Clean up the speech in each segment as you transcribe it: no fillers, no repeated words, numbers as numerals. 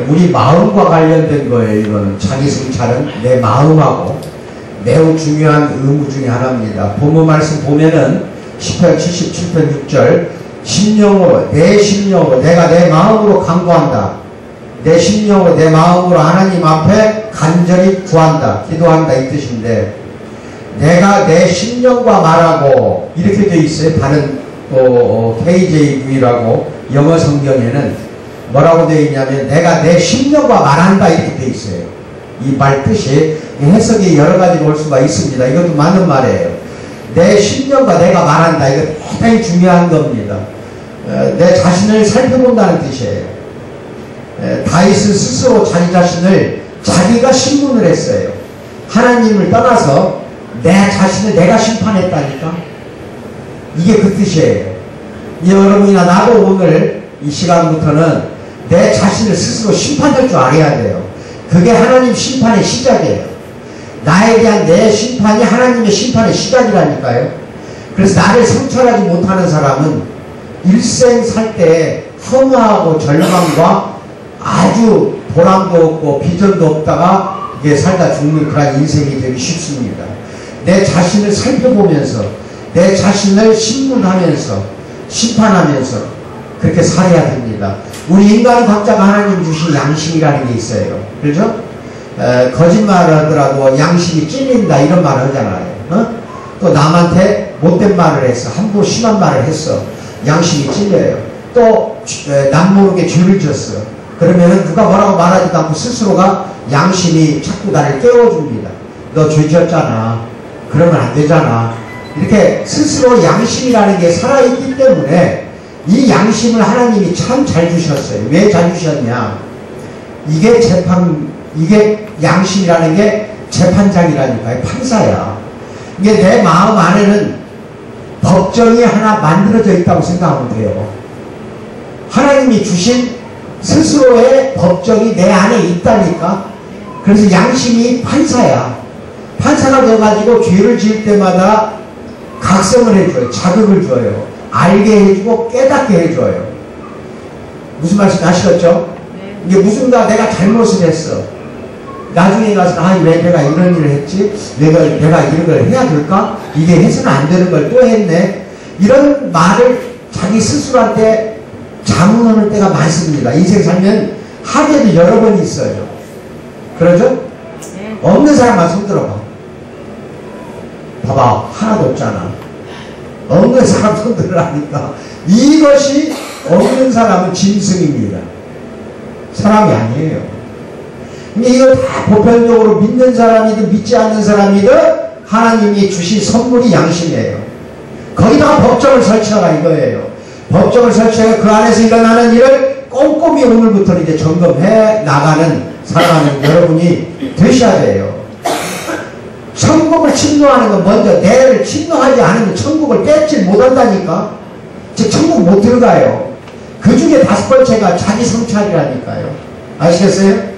우리 마음과 관련된 거예요. 이거는 자기 성찰은 내 마음하고 매우 중요한 의무 중에 하나입니다. 본문 말씀 보면은 10편 77편 6절 심령으로 내 심령으로 내가 내 마음으로 간구한다. 내 심령으로 내 마음으로 하나님 앞에 간절히 구한다. 기도한다 이 뜻인데 내가 내 심령과 말하고 이렇게 되어 있어요. 다른 KJV라고 영어 성경에는 뭐라고 되어 있냐면 내가 내 심령과 말한다 이렇게 되어 있어요. 이 말 뜻이 해석이 여러 가지로 올 수가 있습니다. 이것도 맞는 말이에요. 내 심령과 내가 말한다. 이거 대단히 중요한 겁니다. 내 자신을 살펴본다는 뜻이에요. 다윗은 스스로 자기 자신을 자기가 심문을 했어요. 하나님을 떠나서 내 자신을 내가 심판했다니까. 이게 그 뜻이에요. 여러분이나 나도 오늘 이 시간부터는 내 자신을 스스로 심판할 줄 알아야 돼요. 그게 하나님 심판의 시작이에요. 나에 대한 내 심판이 하나님의 심판의 시작이라니까요. 그래서 나를 성찰하지 못하는 사람은 일생 살 때 허무하고 절망과 아주 보람도 없고 비전도 없다가 이게 살다 죽는 그런 인생이 되기 쉽습니다. 내 자신을 살펴보면서 내 자신을 신문하면서 심판하면서 그렇게 살아야 됩니다. 우리 인간 각자가 하나님 주신 양심이라는 게 있어요. 그렇죠? 거짓말을 하더라도 양심이 찔린다 이런 말을 하잖아요. 또 남한테 못된 말을 했어. 함부로 심한 말을 했어. 양심이 찔려요. 또 남 모르게 죄를 졌어. 그러면은 누가 뭐라고 말하지도 않고 스스로가 양심이 자꾸 나를 깨워줍니다. 너 죄 지었잖아. 그러면 안 되잖아. 이렇게 스스로 양심이라는 게 살아있기 때문에 이 양심을 하나님이 참 잘 주셨어요. 왜 잘 주셨냐? 이게 양심이라는 게 재판장이라니까요. 판사야. 이게 내 마음 안에는 법정이 하나 만들어져 있다고 생각하면 돼요. 하나님이 주신 스스로의 법정이 내 안에 있다니까. 그래서 양심이 판사야. 판사가 돼가지고 죄를 지을 때마다 각성을 해줘요. 자극을 줘요. 알게 해주고 깨닫게 해줘요. 무슨 말씀 아시겠죠? 이게 무슨가 내가 잘못을 했어. 나중에 가서 왜 내가 이런 일을 했지? 내가 이런 걸 해야 될까? 이게 해서는 안 되는 걸 또 했네. 이런 말을 자기 스스로한테 자문하는 때가 많습니다. 인생 살면 하게도 여러 번 있어요. 그러죠? 없는 사람만 손 들어봐. 봐봐, 하나도 없잖아. 없는 사람 손 들으라니까. 이것이 없는 사람은 짐승입니다. 사람이 아니에요. 근데 이거 다 보편적으로 믿는 사람이든 믿지 않는 사람이든 하나님이 주신 선물이 양심이에요. 거기다가 법정을 설치하라 이거예요. 법정을 설치해 그 안에서 일어나는 일을 꼼꼼히 오늘부터 이제 점검해 나가는 살아가는 여러분이 되셔야 돼요. 천국을 침노하는 건 먼저 내를 침노하지 않으면 천국을 뺏지 못한다니까. 즉 천국 못 들어가요. 그 중에 5번째가 자기 성찰이라니까요. 아시겠어요?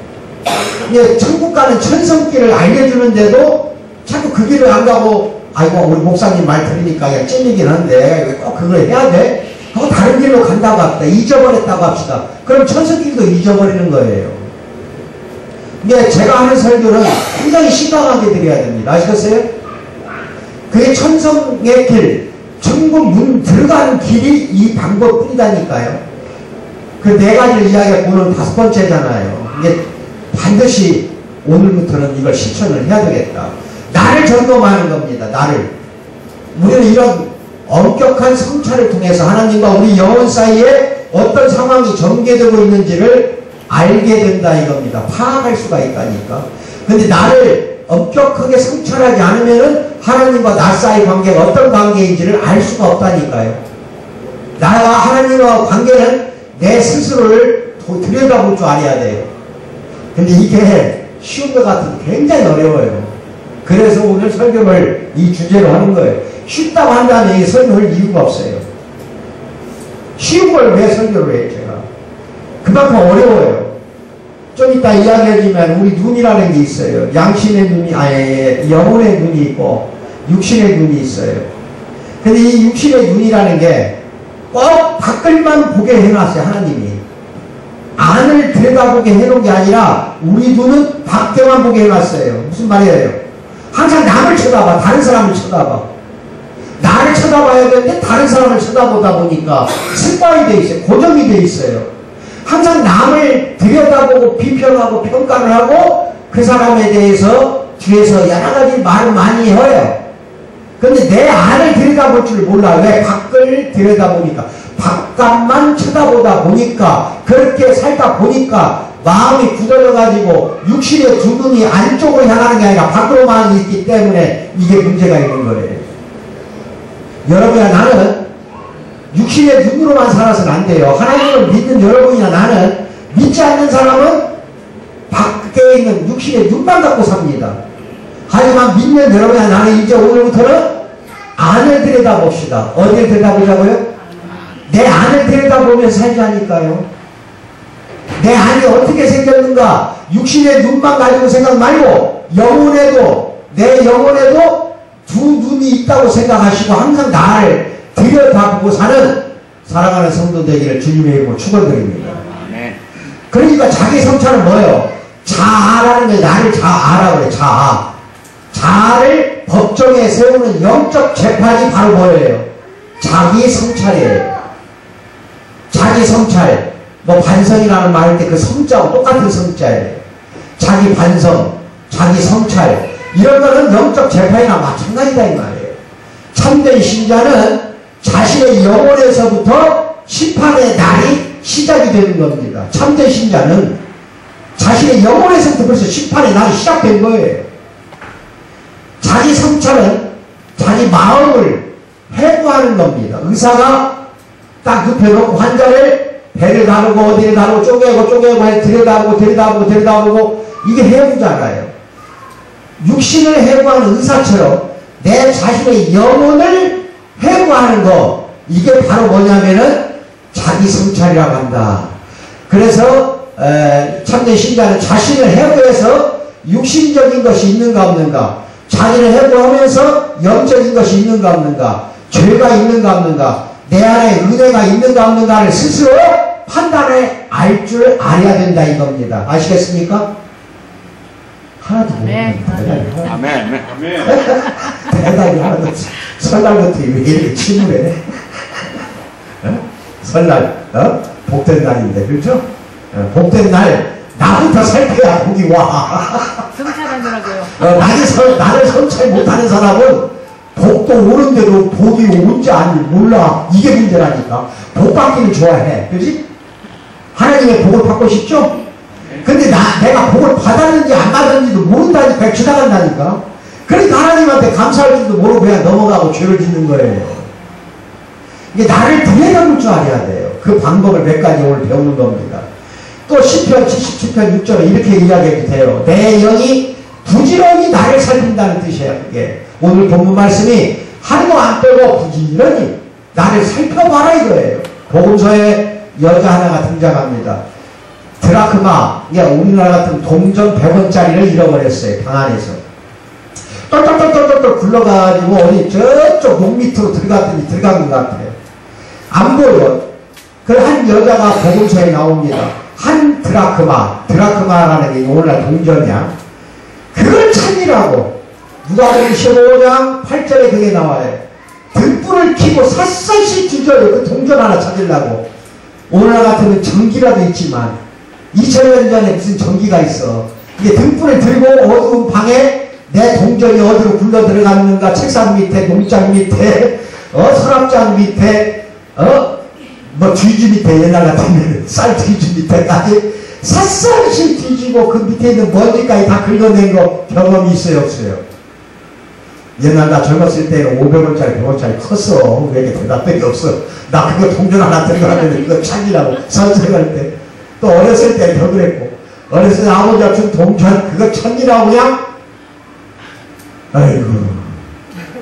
예, 천국 가는 천성길을 알려주는데도 자꾸 그 길을 안 가고 아이고 우리 목사님 말 들으니까 그냥 찔리긴 한데 왜 꼭 그걸 해야 돼? 하고 다른 길로 간다고 합시다. 잊어버렸다고 합시다. 그럼 천성길도 잊어버리는 거예요. 예, 제가 하는 설교는 굉장히 심각하게 드려야 됩니다. 아시겠어요? 그게 천성의 길, 천국 문 들어가는 길이 이 방법뿐이다니까요. 그 4가지를 이야기하고 오늘 5번째잖아요. 이게 반드시 오늘부터는 이걸 실천을 해야 되겠다. 나를 점검하는 겁니다. 나를. 우리는 이런 엄격한 성찰을 통해서 하나님과 우리 영혼 사이에 어떤 상황이 전개되고 있는지를 알게 된다 이겁니다. 파악할 수가 있다니까. 근데 나를 엄격하게 성찰하지 않으면은 하나님과 나 사이 관계가 어떤 관계인지를 알 수가 없다니까요. 나와 하나님과 관계는 내 스스로를 들여다볼 줄 알아야 돼요. 근데 이게 쉬운 것 같은데 굉장히 어려워요. 그래서 오늘 설교를 이 주제로 하는 거예요. 쉽다고 한다면 이 설교할 이유가 없어요. 쉬운 걸 왜 설교를 해요, 제가? 그만큼 어려워요. 좀 이따 이야기해주면 우리 눈이라는 게 있어요. 양심의 눈이, 영혼의 눈이 있고 육신의 눈이 있어요. 근데 이 육신의 눈이라는 게 꼭 밖을만 보게 해놨어요, 하나님이. 안을 들여다보게 해놓은 게 아니라 우리 눈은 밖에만 보게 해놨어요. 무슨 말이에요? 항상 남을 쳐다봐. 다른 사람을 쳐다봐. 나를 쳐다봐야 되는데 다른 사람을 쳐다보다 보니까 습관이 돼 있어요. 고정이 돼 있어요. 항상 남을 들여다보고 비평하고 평가를 하고 그 사람에 대해서 뒤에서 여러 가지 말을 많이 해요. 근데 내 안을 들여다볼 줄 몰라. 왜? 밖을 들여다보니까. 바깥만 쳐다보다 보니까, 그렇게 살다 보니까 마음이 굳어져가지고 육신의 두 눈이 안쪽으로 향하는 게 아니라 밖으로만 있기 때문에 이게 문제가 있는 거예요. 여러분이나 나는 육신의 눈으로만 살아서는 안 돼요. 하나님을 믿는 여러분이나 나는, 믿지 않는 사람은 밖에 있는 육신의 눈만 갖고 삽니다. 하지만 믿는 여러분이나 나는 이제 오늘부터는 안을 들여다봅시다. 어디를 들여다보자고요? 내 안을 들여다보면서 살자니까요. 내 안이 어떻게 생겼는가? 육신의 눈만 가지고 생각 말고 영혼에도, 내 영혼에도 두 눈이 있다고 생각하시고 항상 나를 들여다보고 사는 사랑하는 성도 되기를 주님의 이름으로 축원드립니다. 그러니까 자기 성찰은 뭐예요? 자아라는 게 나를 자아라고 그래. 자아. 자아를 법정에 세우는 영적 재판이 바로 뭐예요? 자기 성찰이에요. 자기 성찰. 뭐 반성이라는 말 할 때 그 성자하고 똑같은 성자예요. 자기 반성, 자기 성찰. 이런 거는 영적 재판이나 마찬가지다 이 말이에요. 참된 신자는 자신의 영혼에서부터 심판의 날이 시작이 되는 겁니다. 참된 신자는 자신의 영혼에서부터 벌써 심판의 날이 시작된 거예요. 자기 성찰은 자기 마음을 해부하는 겁니다. 의사가 딱 눕혀놓고 환자를 배를 다루고 어디를 다루고 쪼개고 들여다보고 이게 해부잖아요. 육신을 해부하는 의사처럼 내 자신의 영혼을 해부하는 거, 이게 바로 뭐냐면은 자기 성찰이라고 한다. 그래서 참된 신자는 자신을 해부해서 육신적인 것이 있는가 없는가, 자기를 해부하면서 영적인 것이 있는가 없는가, 죄가 있는가 없는가, 내 안에 은혜가 있는가 없는가를 스스로 판단해 알 줄 알아야 된다 이겁니다. 아시겠습니까? 하나도 모르는 대답이 아멘. 대답이 하나도 없어. 설날부터 왜 이렇게 침울해? 설날, 복된 날인데, 그렇죠? 복된 날, 나부터 살펴야 복이 와. 성찰하느라고요. 나를 성찰 못하는 사람은 복도 오는데도 복이 온지 아닌지 몰라. 이게 문제라니까. 복 받기는 좋아해. 그지? 하나님의 복을 받고 싶죠? 근데 내가 복을 받았는지 안 받았는지도 모른다니까. 지나간다니까. 그러니까 하나님한테 감사할 줄도 모르고 그냥 넘어가고 죄를 짓는 거예요. 이게 나를 들여다볼 줄 알아야 돼요. 그 방법을 몇 가지 오늘 배우는 겁니다. 또 시편 77편 6절에 이렇게 이야기해도 돼요. 내 영이 부지런히 나를 살핀다는 뜻이에요. 그게 오늘 본문 말씀이 하루도 안 빼고 부지런히 나를 살펴봐라 이거예요. 복음서에 여자 하나가 등장합니다. 드라크마, 우리나라 같은 동전 100원짜리를 잃어버렸어요. 방 안에서 똘똘똘똘똘 굴러가지고 어디 저쪽 목 밑으로 들어간 것 같아요. 안 보여. 그 한 여자가 복음서에 나옵니다. 한 드라크마라는 게 오늘날 동전이야. 그걸 찾으라고 누가복음 15장 8절에 그게 나와요. 등불을 켜고 샅샅이 뒤져요. 그 동전 하나 찾으려고. 오늘날 같으면 전기라도 있지만 2000년 전에 무슨 전기가 있어. 이게 등불을 들고 어두운 방에 내 동전이 어디로 굴러 들어갔는가, 책상 밑에, 농장 밑에, 서랍장 밑에, 뭐 뒤지 밑에, 옛날 같으면 쌀 뒤지 밑에까지 샅샅이 뒤지고 그 밑에 있는 먼지까지 다 긁어낸 거 경험이 있어요, 없어요? 옛날 나 젊었을 때는 500원짜리 100원짜리 컸어. 왜 이렇게 대답밖에 없어. 나 그거 동전 하나 들어가는데 그거 찾으라고 선생할 때. 또 어렸을 때 더 그랬고, 어렸을 때 아버지가 준 동전 그거 천이라고 그냥. 아이고,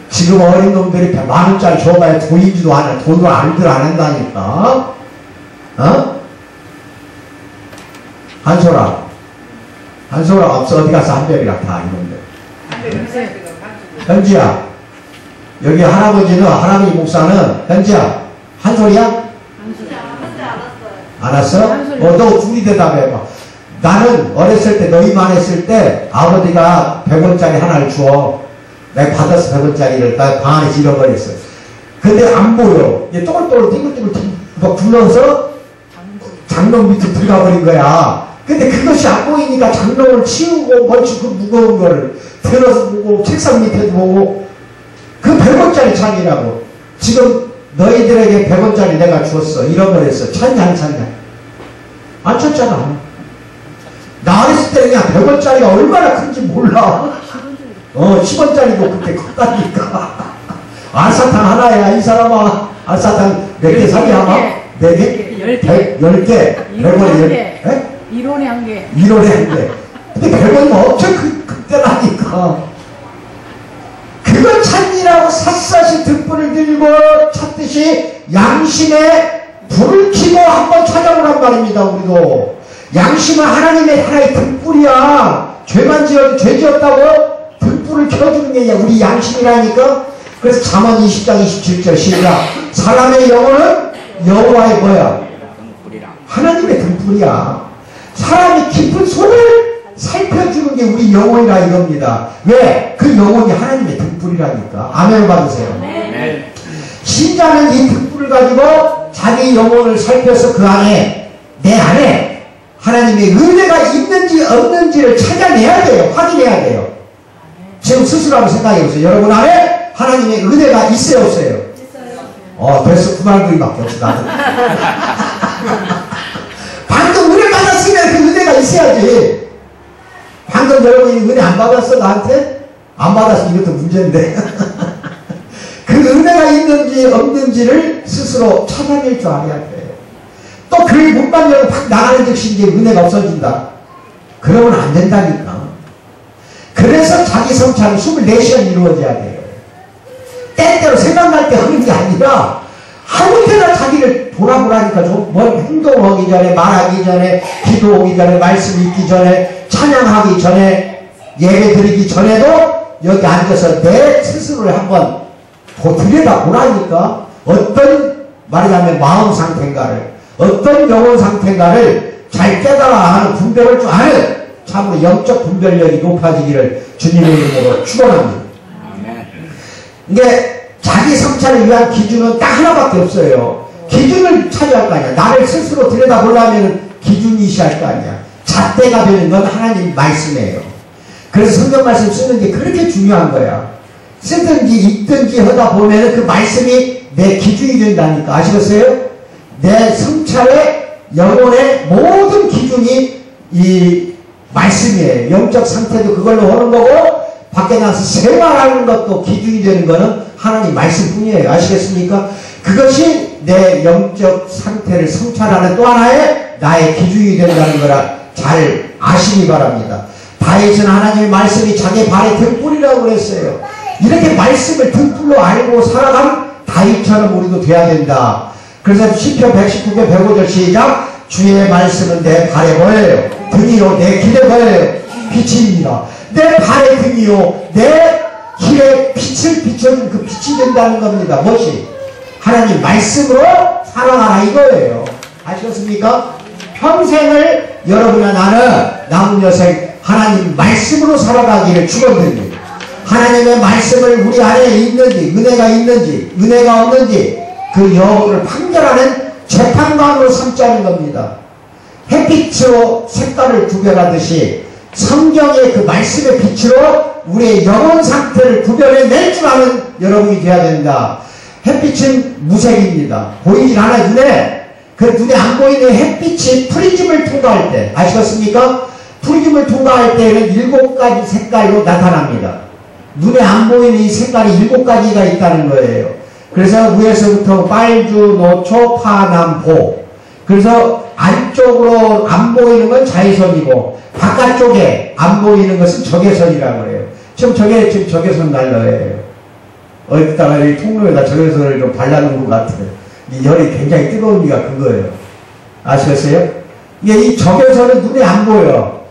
지금 어린 놈들이 10,000원짜리 줘봐야 돈인지도 안 해. 돈을 알들 안 한다니까. 한솔아 없어. 어디 가서 한별이랑 다 이놈들. 현지야, 여기 할아버지는, 할아버지 목사는, 현지야, 한솔이야? 안 왔어? 너 둘이 대답해봐. 나는 어렸을 때 너희만 했을 때 아버지가 100원짜리 하나를 주어. 내가 받아서 100원짜리를 방 안에서 잃어버렸어. 근데 안 보여. 얘 또글또글 띵글띵글 막 굴러서 장롱 밑에 들어가 버린 거야. 근데 그것이 안 보이니까 장롱을 치우고 멀치고 무거운 거를 들어서 보고 책상 밑에도 보고 그 100원짜리 찬이라고. 지금 너희들에게 100원짜리 내가 주었어. 잃어버렸어. 찾냐 안 찾냐? 안 찾잖아. 나 어렸을 때 그냥 100원짜리가 얼마나 큰지 몰라. 10원짜리도 그때 컸다니까. 알사탕 하나야 이 사람아. 알사탕 몇 개 사기 아마? 4개? 10개. 10개. 100원에 1원에 한 개. 1원에 한 개. 근데 100원이면 엄청 그때라니까. 그걸 찾니라고 샅샅이 등불을 들고 찾듯이 양심에 불을 켜고 한번 찾아보란 말입니다. 우리도. 양심은 하나님의 하나의 등불이야. 죄만 지어도 죄 지었다고 등불을 켜주는 게 우리 양심이라니까. 그래서 잠언 20장 27절 시작. 사람의 영혼은 여호와의 뭐야? 하나님의 등불이야. 사람이 깊은 속을 살펴주는 게 우리 영혼이라 이겁니다. 왜? 그 영혼이 하나님의 등불이라니까. 아멘 받으세요. 네. 신자는 이 등불을 가지고 자기 영혼을 살펴서 그 안에 내 안에 하나님의 은혜가 있는지 없는지를 찾아내야 돼요. 확인해야 돼요. 지금 스스로 한번 생각해 보세요. 여러분 안에 하나님의 은혜가 있어요 없어요? 있어요. 벌써 그 말들이밖에 없어. 나도. 방금 은혜 받았으면 그 은혜가 있어야지. 방금 여러분이 은혜 안 받았어 나한테? 안 받았어. 이것도 문제인데. 그 은혜가 있는지 없는지를 스스로 찾아낼 줄 알아야 돼. 또 그 문만 열고 팍 나가는 즉시 이제 은혜가 없어진다. 그러면 안 된다니까. 그래서 자기 성찰은 24시간 이루어져야 돼요. 때때로 생각날 때 하는 게 아니라 아무 때나 자기를 돌아보라니까. 뭘 행동하기 전에, 말하기 전에, 기도하기 전에, 말씀 읽기 전에, 찬양하기 전에, 예배 드리기 전에도 여기 앉아서 내 스스로를 한번 들여다보라니까. 어떤 말이냐면 마음 상태인가를, 어떤 영혼 상태인가를 잘 깨달아 아는, 분별할 줄 아는 참으로 영적 분별력이 높아지기를 주님의 이름으로 축원합니다. 이게 자기 성찰을 위한 기준은 딱 하나밖에 없어요. 기준을 찾아야 할 거 아니야. 나를 스스로 들여다보려면 기준이 있어야 할 거 아니야. 잣대가 되는 건 하나님 말씀이에요. 그래서 성경 말씀 쓰는 게 그렇게 중요한 거야. 쓰든지 읽든지 하다 보면 그 말씀이 내 기준이 된다니까. 아시겠어요? 내 성찰의 영혼의 모든 기준이 이 말씀이에요. 영적 상태도 그걸로 하는 거고, 밖에 나가서 생활하는 것도 기준이 되는 거는 하나님 말씀뿐이에요. 아시겠습니까? 그것이 내 영적 상태를 성찰하는 또 하나의 나의 기준이 된다는 거라 잘 아시기 바랍니다. 다윗은 하나님의 말씀이 자기 발의 등불이라고 그랬어요. 이렇게 말씀을 등불로 알고 살아간 다윗처럼 우리도 돼야 된다. 그래서 시편 119편 105절 시작. 주의 말씀은 내 발에 뭐예요? 등이요 내 길에 뭐예요? 빛입니다. 내 발의 등이요 내 길에 빛을 비춰준 그 빛이 된다는 겁니다. 무엇이? 하나님 말씀으로 살아가라 이거예요. 아시겠습니까? 평생을 여러분과 나는 남은 여생 하나님 말씀으로 살아가기를 축원드립니다. 하나님의 말씀을 우리 안에 있는지, 은혜가 있는지, 은혜가 없는지 그 여부를 판결하는 재판관으로 삼자는 겁니다. 햇빛으로 색깔을 구별하듯이 성경의 그 말씀의 빛으로 우리의 영혼 상태를 구별해낼 줄 아는 여러분이 되어야 된다. 햇빛은 무색입니다. 보이질 않아요. 눈에 안 보이는 햇빛이 프리즘을 통과할 때, 아시겠습니까? 프리즘을 통과할 때에는 7가지 색깔로 나타납니다. 눈에 안 보이는 이 색깔이 7가지가 있다는 거예요. 그래서 위에서부터 빨주, 노초, 파남, 보. 그래서 안쪽으로 안 보이는 건 자외선이고 바깥쪽에 안 보이는 것은 적외선이라고 해요. 지금 적외선 난로예요. 어디다가 이 통로에다 적외선을 좀 발라놓은 것 같아요. 이 열이 굉장히 뜨거운 이유가 그거예요. 아시겠어요? 이 적외선은 눈에 안 보여.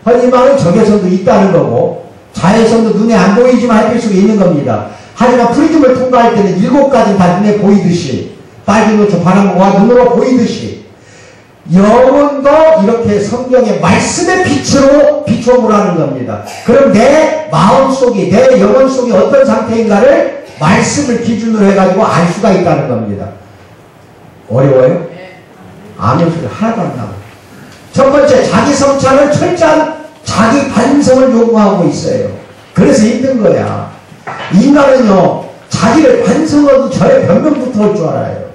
하지만 적외선도 있다는 거고 자외선도 눈에 안 보이지만 햇빛 속에 있는 겁니다. 하지만 프리즘을 통과할 때는 7가지 다 눈에 보이듯이 빨간 노초, 파란 거와 눈으로 보이듯이 영혼도 이렇게 성경의 말씀의 빛으로 비춰보라는 겁니다. 그럼 내 마음속이, 내 영혼 속이 어떤 상태인가를 말씀을 기준으로 해가지고 알 수가 있다는 겁니다. 어려워요? 아멘 소리 하나도 안 나와. 첫 번째, 자기 성찰은 철저한 자기 반성을 요구하고 있어요. 그래서 힘든 거야. 인간은요, 자기를 반성하고 저의 변명부터 할 줄 알아요.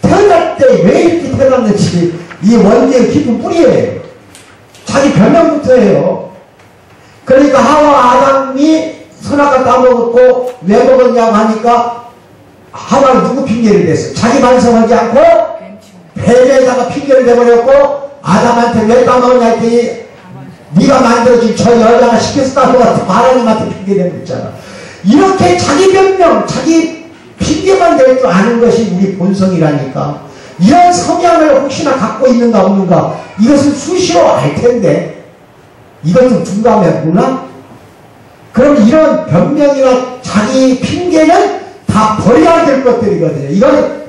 태어날 때 왜 이렇게 태어났는지 이 원리의 깊은 뿌리예요. 자기 변명부터 해요. 그러니까 하와 아담이 선악과 따먹었고 왜 먹었냐고 하니까 하와는 누구 핑계를 댔어? 자기 반성하지 않고 배에다가 핑계를 대버렸고 아담한테 왜 따먹었냐 했더니 네가 만들어진 저 여자가 시켜서 따먹었다. 하나님한테 핑계 대버렸잖아. 이렇게 자기 변명, 자기 핑계만 댈 줄 아는 것이 우리 본성이라니까. 이런 성향을 혹시나 갖고 있는가 없는가 이것은 수시로 알 텐데 이것은 둔감했구나. 그럼 이런 변명이나 자기 핑계는 다 버려야 될 것들이거든요. 이거는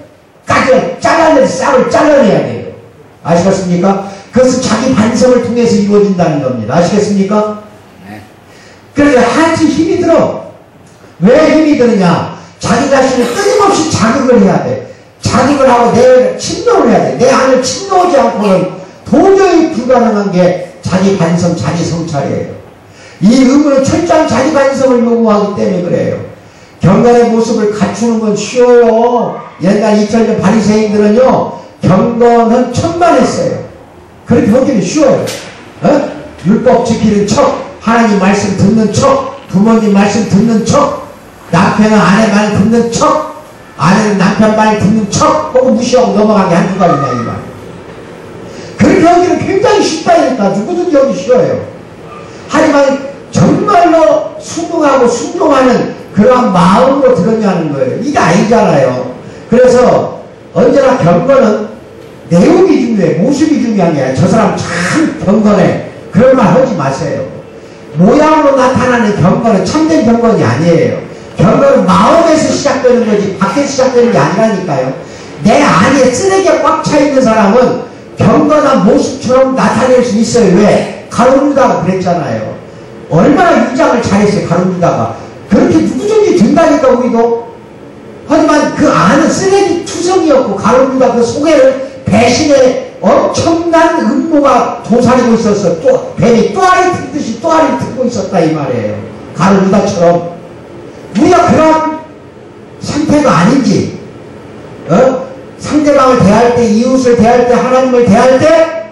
잘라내 싹을 잘라내야 돼요. 아시겠습니까? 그것은 자기 반성을 통해서 이루어진다는 겁니다. 아시겠습니까? 네. 그래서 한시 힘이 들어. 왜 힘이 드느냐? 자기 자신을 끊임없이 자극을 해야 돼. 자극을 하고 내 침노를 해야 돼. 내 안을 침노하지 않고는 도저히 불가능한 게 자기 반성, 자기 성찰이에요. 이 의무는 철저한 자기 반성을 요구하기 때문에 그래요. 경건의 모습을 갖추는 건 쉬워요. 옛날 2000년 바리새인들은요, 경건은 천만했어요. 그렇게 하기는 쉬워요. 어? 율법 지키는 척, 하나님 말씀 듣는 척, 부모님 말씀 듣는 척, 남편은 아내 말 듣는 척, 아내는 남편 말 듣는 척 혹은 무시하고 넘어간 게 한두 가지냐 이 말. 그렇게 하기는 굉장히 쉽다니까. 누구든지 하기 쉬워요. 하지만 정말로 순응하고 순종하는 그러한 마음으로 들었냐는 거예요. 이게 아니잖아요. 그래서 언제나 경건은 내용이 중요해. 모습이 중요한 게 아니라 저 사람 참 경건해. 그런 말 하지 마세요. 모양으로 나타나는 경건은 참된 경건이 아니에요. 경건은 마음에서 시작되는 거지 밖에서 시작되는 게 아니라니까요. 내 안에 쓰레기가 꽉 차 있는 사람은 경건한 모습처럼 나타낼 수 있어요. 왜? 가룟유다가 그랬잖아요. 얼마나 유장을 잘했어요. 가룟유다가. 그렇게 누구든지 된다니까 우리도. 하지만 그 안은 쓰레기 투성이었고 가룟유다 그 속에는 배신의 엄청난 음모가 도사리고 있었어. 또 뱀이 또아리 틀듯이 또아리를 틀고 있었다 이 말이에요. 가룟유다처럼. 우리가 그런 상태가 아닌지, 상대방을 대할 때, 이웃을 대할 때, 하나님을 대할 때,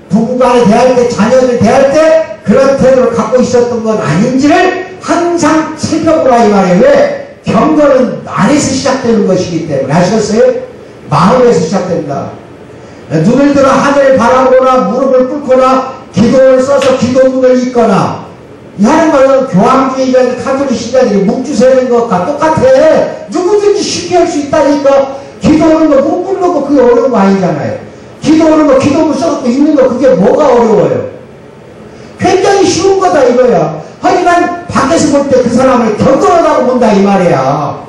부부간에 대할 때, 자녀를 대할 때 그런 태도를 갖고 있었던 건 아닌지를 항상 살펴보라 이 말이에요. 왜? 경건은 안에서 시작되는 것이기 때문에. 아시겠어요? 마음에서 시작된다. 눈을 들어 하늘을 바라보거나 무릎을 꿇거나 기도를 써서 기도문을 읽거나 이 하는 말은 교황주의자들, 카톨릭 신자들이 묵주 세는 것과 똑같아. 누구든지 쉽게 할 수 있다니까. 기도하는 거 무릎 꿇는 거 그게 어려운 거 아니잖아요. 기도하는 거 기도문 써갖고 읽는 거 그게 뭐가 어려워요. 굉장히 쉬운 거다 이거야. 하지만 밖에서 볼 때 그 사람을 경건하다고 본다 이 말이야.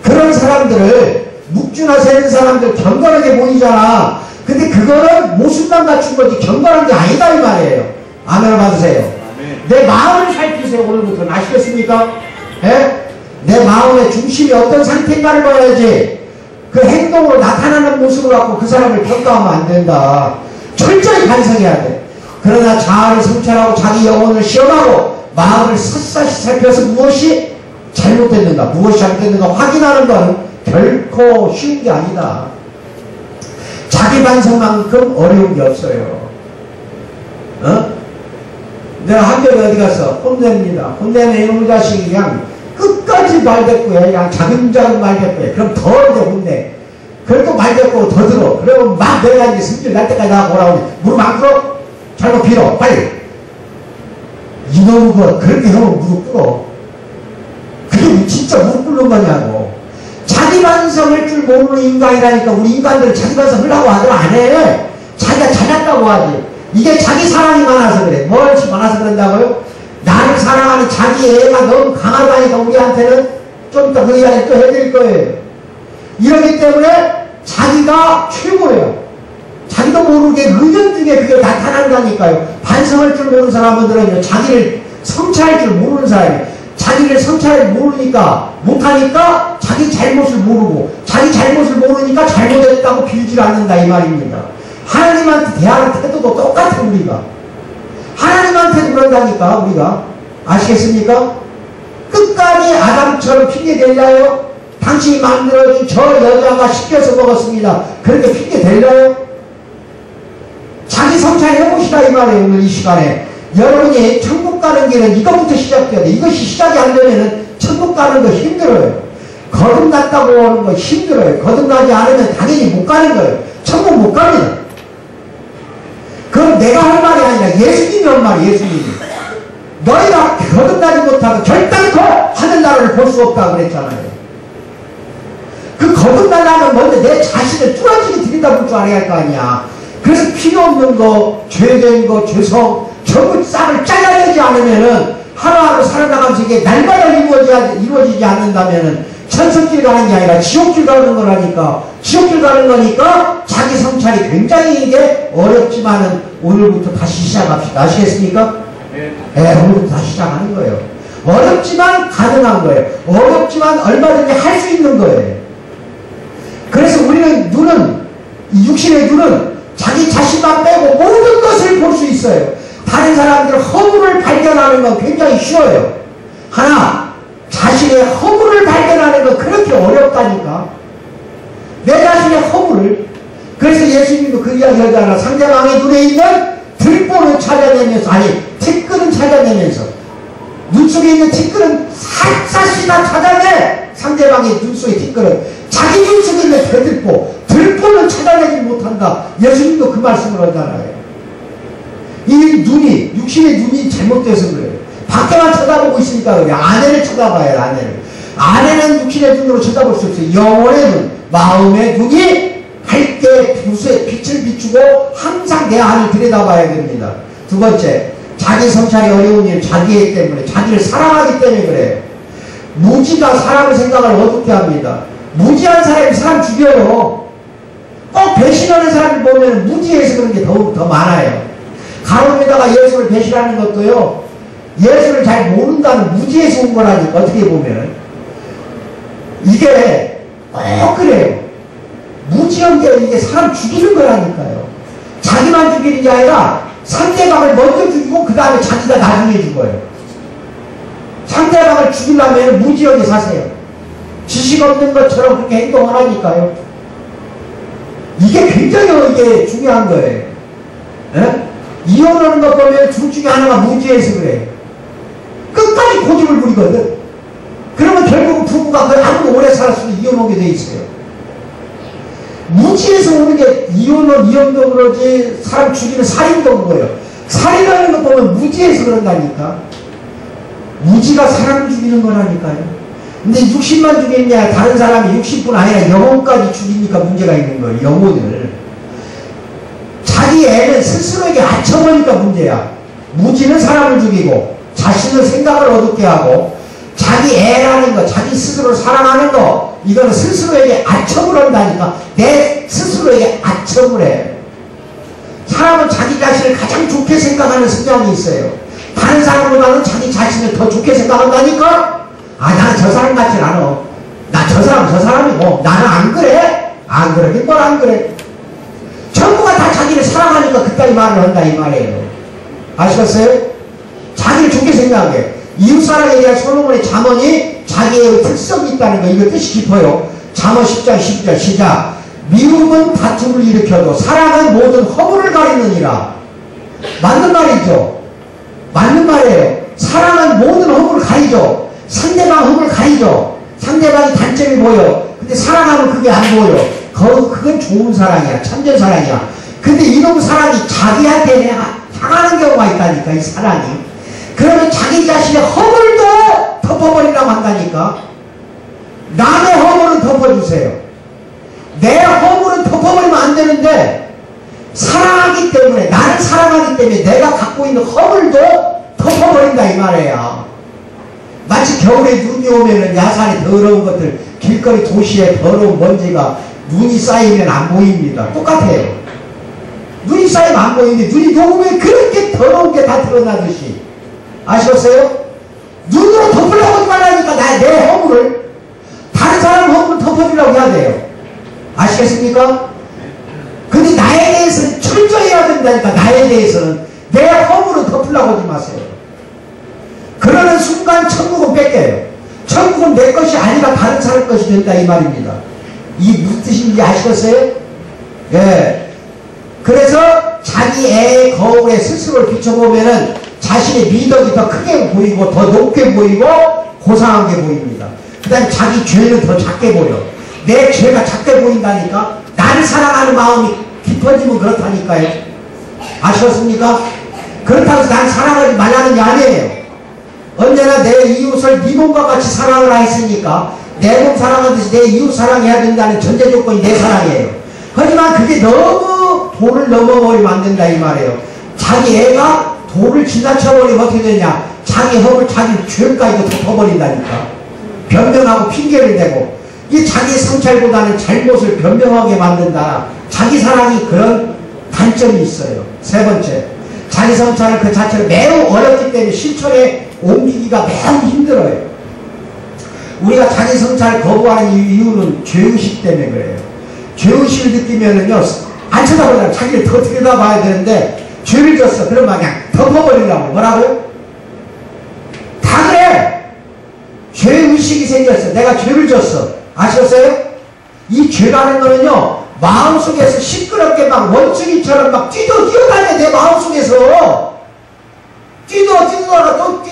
그런 사람들을 묵주나 세는 사람들 경건하게 보이잖아. 근데 그거는 모습만 갖춘 거지 경건한 게 아니다 이 말이에요. 아멘 받으세요. 내 마음을 살피세요. 오늘부터. 아시겠습니까? 예? 내 마음의 중심이 어떤 상태인가를 봐야지. 그 행동으로 나타나는 모습을 갖고 그 사람을 평가하면 안 된다. 철저히 반성해야 돼. 그러나 자아를 성찰하고 자기 영혼을 시험하고 마음을 샅샅이 살펴서 무엇이 잘못됐는가, 무엇이 잘못됐는가 확인하는 건 결코 쉬운 게 아니다. 자기 반성만큼 어려운 게 없어요. 내가 한겨레 어디 가서 혼냅니다. 혼내면 이놈의 자식이 그냥 끝까지 말대꾸해. 그냥 자근자근 말대꾸해. 그럼 더 이제 혼내. 그래도 말대꾸로 더 들어. 그러면 막 내가 이제 승질 날 때까지 나가고 오라고. 무릎 안 꿇어? 잘못 빌어. 빨리. 이놈의 거 그렇게 하면 무릎 꿇어. 그게 진짜 무릎 꿇는 거냐고. 자기 반성할 줄 모르는 인간이라니까. 우리 인간들은 자기 반성 하려고 하더라 안 해. 자기가 찾았다고 하지. 이게 자기 사랑이 많아서 그래. 뭘지 많아서 그런다고요? 나를 사랑하는 자기 애가 너무 강하다니까 우리한테는 좀 더 그 이야기 또 해드릴 거예요. 이러기 때문에 자기가 최고예요. 자기도 모르게 은연중에 그게 나타난다니까요. 반성할 줄 모르는 사람들은요, 자기를 성찰할 줄 모르는 사람이에요. 자기를 성찰을 모르니까, 못하니까 자기 잘못을 모르고, 자기 잘못을 모르니까 잘못했다고 빌질 않는다, 이 말입니다. 하나님한테 대하는 태도도 똑같아, 우리가. 하나님한테도 그런다니까, 우리가. 아시겠습니까? 끝까지 아담처럼 핑계 댈까요? 당신이 만들어준 저 여자가 시켜서 먹었습니다. 그렇게 핑계 댈까요? 자기 성찰해보시다, 이 말이에요, 오늘 이 시간에. 여러분이 천국 가는 길은 이것부터 시작해야 돼. 이것이 시작이 안 되면은 천국 가는 거 힘들어요. 거듭났다고 하는 거 힘들어요. 거듭나지 않으면 당연히 못 가는 거예요. 천국 못 갑니다. 그건 내가 할 말이 아니라 예수님이 할 말이에요. 예수님이. 너희가 거듭나지 못하고 결단코 하늘나라를 볼 수 없다고 그랬잖아요. 그 거듭나려면 먼저 내 자신을 뚜렷하게 들여다볼 줄 알아야 할 거 아니야. 그래서 필요 없는 거, 죄된 거, 죄성 전부 싹을 잘라내지 않으면은 하루하루 살아나가면서 이게 날마다 이루어지지 않는다면은 천성길 가는 게 아니라 지옥길 가는 거라니까. 지옥길 가는 거니까 자기 성찰이 굉장히 이게 어렵지만은 오늘부터 다시 시작합시다. 아시겠습니까? 네, 오늘부터 다시 시작하는 거예요. 어렵지만 가능한 거예요. 어렵지만 얼마든지 할 수 있는 거예요. 그래서 우리는 육신의 눈은 자기 자신만 빼고 모든 것을 볼 수 있어요. 다른 사람들 허물을 발견하는 건 굉장히 쉬워요. 하나, 자신의 허물을 발견하는 건 그렇게 어렵다니까. 내 자신의 허물을. 그래서 예수님도 그 이야기 하잖아. 상대방의 눈에 있는 들보를 찾아내면서, 아니, 티끌은 찾아내면서, 눈 속에 있는 티끌은 샅샅이 다 찾아내. 상대방의 눈 속의 티끌은 자기 눈 속에 있는 들보는 찾아내지 못한다. 예수님도 그 말씀을 하잖아요. 이 눈이, 육신의 눈이 잘못돼서 그래요. 밖에만 쳐다보고 있으니까 그래요. 아내를 쳐다봐요, 아내를. 아내는 육신의 눈으로 쳐다볼 수 없어요. 영혼의 눈, 마음의 눈이 밝게 빛을 비추고 항상 내 안을 들여다봐야 됩니다. 두 번째, 자기 성찰이 어려운 일, 자기애 때문에, 자기를 사랑하기 때문에 그래요. 무지가 사람의 생각을 어둡게 합니다. 무지한 사람이 사람 죽여요. 꼭 배신하는 사람을 보면 무지해서 그런 게 더 많아요. 가로에다가 예수를 배신하는 것도요, 예수를 잘 모른다는 무지에서 온 거라니까, 어떻게 보면. 이게 꼭 그래요. 무지한 게 이게 사람 죽이는 거라니까요. 자기만 죽이는 게 아니라 상대방을 먼저 죽이고 그 다음에 자기가 나중에 죽어요. 상대방을 죽이려면 무지하게 사세요. 지식 없는 것처럼 그렇게 행동을 하니까요. 이게 굉장히 이게 중요한 거예요. 에? 이혼하는 것 보면 둘 중에 하나가 무지해서 그래. 끝까지 고집을 부리거든. 그러면 결국은 부부가 거의 아무도 오래 살았으면 이혼하게 돼 있어요. 무지해서 오는 게 이혼도 그러지, 사람 죽이는 살인도 그거예요. 살인하는 것 보면 무지해서 그런다니까. 무지가 사람을 죽이는 거라니까요. 근데 육신만 죽이냐, 다른 사람이 육신뿐 아니라 영혼까지 죽이니까 문제가 있는 거예요. 영혼을. 자기 애는 스스로에게 아쳐보니까 문제야. 무지는 사람을 죽이고 자신의 생각을 어둡게 하고 자기 애라는 거, 자기 스스로를 사랑하는 거, 이거는 스스로에게 아첨을 한다니까. 내 스스로에게 아첨을 해. 사람은 자기 자신을 가장 좋게 생각하는 성향이 있어요. 다른 사람보다는 자기 자신을 더 좋게 생각한다니까. 아, 나는 저 사람 같진 않아. 나 저 사람이고 나는 안 그래. 안 그러긴 뭘 안 그래. 전부가 다 자기를 사랑하니까 그따위 말을 한다 이 말이에요. 아시겠어요? 자기를 좋게 생각해. 이웃사랑에 대한 솔로몬의 잠언이 자기의 특성이 있다는 거, 이거 뜻이 깊어요. 잠언 10장 10절 시작. 미움은 다툼을 일으켜도 사랑은 모든 허물을 가리느니라. 맞는 말이죠. 맞는 말이에요. 사랑은 모든 허물을 가리죠. 상대방 허물을 가리죠. 상대방이 단점이 보여. 근데 사랑하면 그게 안 보여. 그건 좋은 사랑이야. 참된 사랑이야. 근데 이놈 사랑이 자기한테 향하는 경우가 있다니까, 이 사랑이. 그러면 자기 자신의 허물도 덮어버리라고 한다니까. 남의 허물은 덮어주세요. 내 허물은 덮어버리면 안 되는데, 사랑하기 때문에, 나를 사랑하기 때문에 내가 갖고 있는 허물도 덮어버린다 이 말이에요. 마치 겨울에 눈이 오면은 야산에 더러운 것들, 길거리 도시에 더러운 먼지가 눈이 쌓이면 안 보입니다. 똑같아요. 눈이 쌓이면 안 보이는데 눈이 녹으면 그렇게 더러운 게 다 드러나듯이. 아시겠어요? 눈으로 덮으려고 하지 말라니까. 내 허물을. 다른 사람 허물을 덮어주려고 해야 돼요. 아시겠습니까? 근데 나에 대해서는 철저히 해야 된다니까. 나에 대해서는. 내 허물을 덮으려고 하지 마세요. 그러는 순간 천국은 뺏겨요. 천국은 내 것이 아니라 다른 사람 것이 된다 이 말입니다. 이게 무슨 뜻인지 아시겠어요? 예. 그래서 자기 애의 거울에 스스로를 비춰보면은 자신의 미덕이 더 크게 보이고 더 높게 보이고 고상하게 보입니다. 그 다음에 자기 죄는 더 작게 보여. 내 죄가 작게 보인다니까. 나를 사랑하는 마음이 깊어지면 그렇다니까요. 아셨습니까? 그렇다고 해서 난 사랑하지 말라는 게 아니에요. 언제나 내 이웃을 네 몸과 같이 사랑을 했으니까 내 몸 사랑하듯이 내 이웃 사랑해야 된다는 전제 조건이 내 사랑이에요. 하지만 그게 너무 도를 넘어버리면 안 된다 이 말이에요. 자기 애가 도를 지나쳐버리면 어떻게 되냐. 자기 허물 자기 죄까지도 덮어버린다니까. 변명하고 핑계를 대고. 이게 자기 성찰보다는 잘못을 변명하게 만든다. 자기 사랑이 그런 단점이 있어요. 세 번째, 자기 성찰은 그 자체로 매우 어렵기 때문에 실천에 옮기기가 매우 힘들어요. 우리가 자기 성찰을 거부하는 이유는 죄의식 때문에 그래요. 죄의식을 느끼면은요, 안 쳐다보잖아요. 자기를 더 들여다봐야 되는데, 죄를 졌어. 그러면 그냥 덮어버리려고. 뭐라고요? 다 그래! 죄의식이 생겼어. 내가 죄를 졌어. 아셨어요? 이 죄라는 거는요, 마음속에서 시끄럽게 막 원숭이처럼 막 뛰어다녀. 내 마음속에서. 뛰다가 또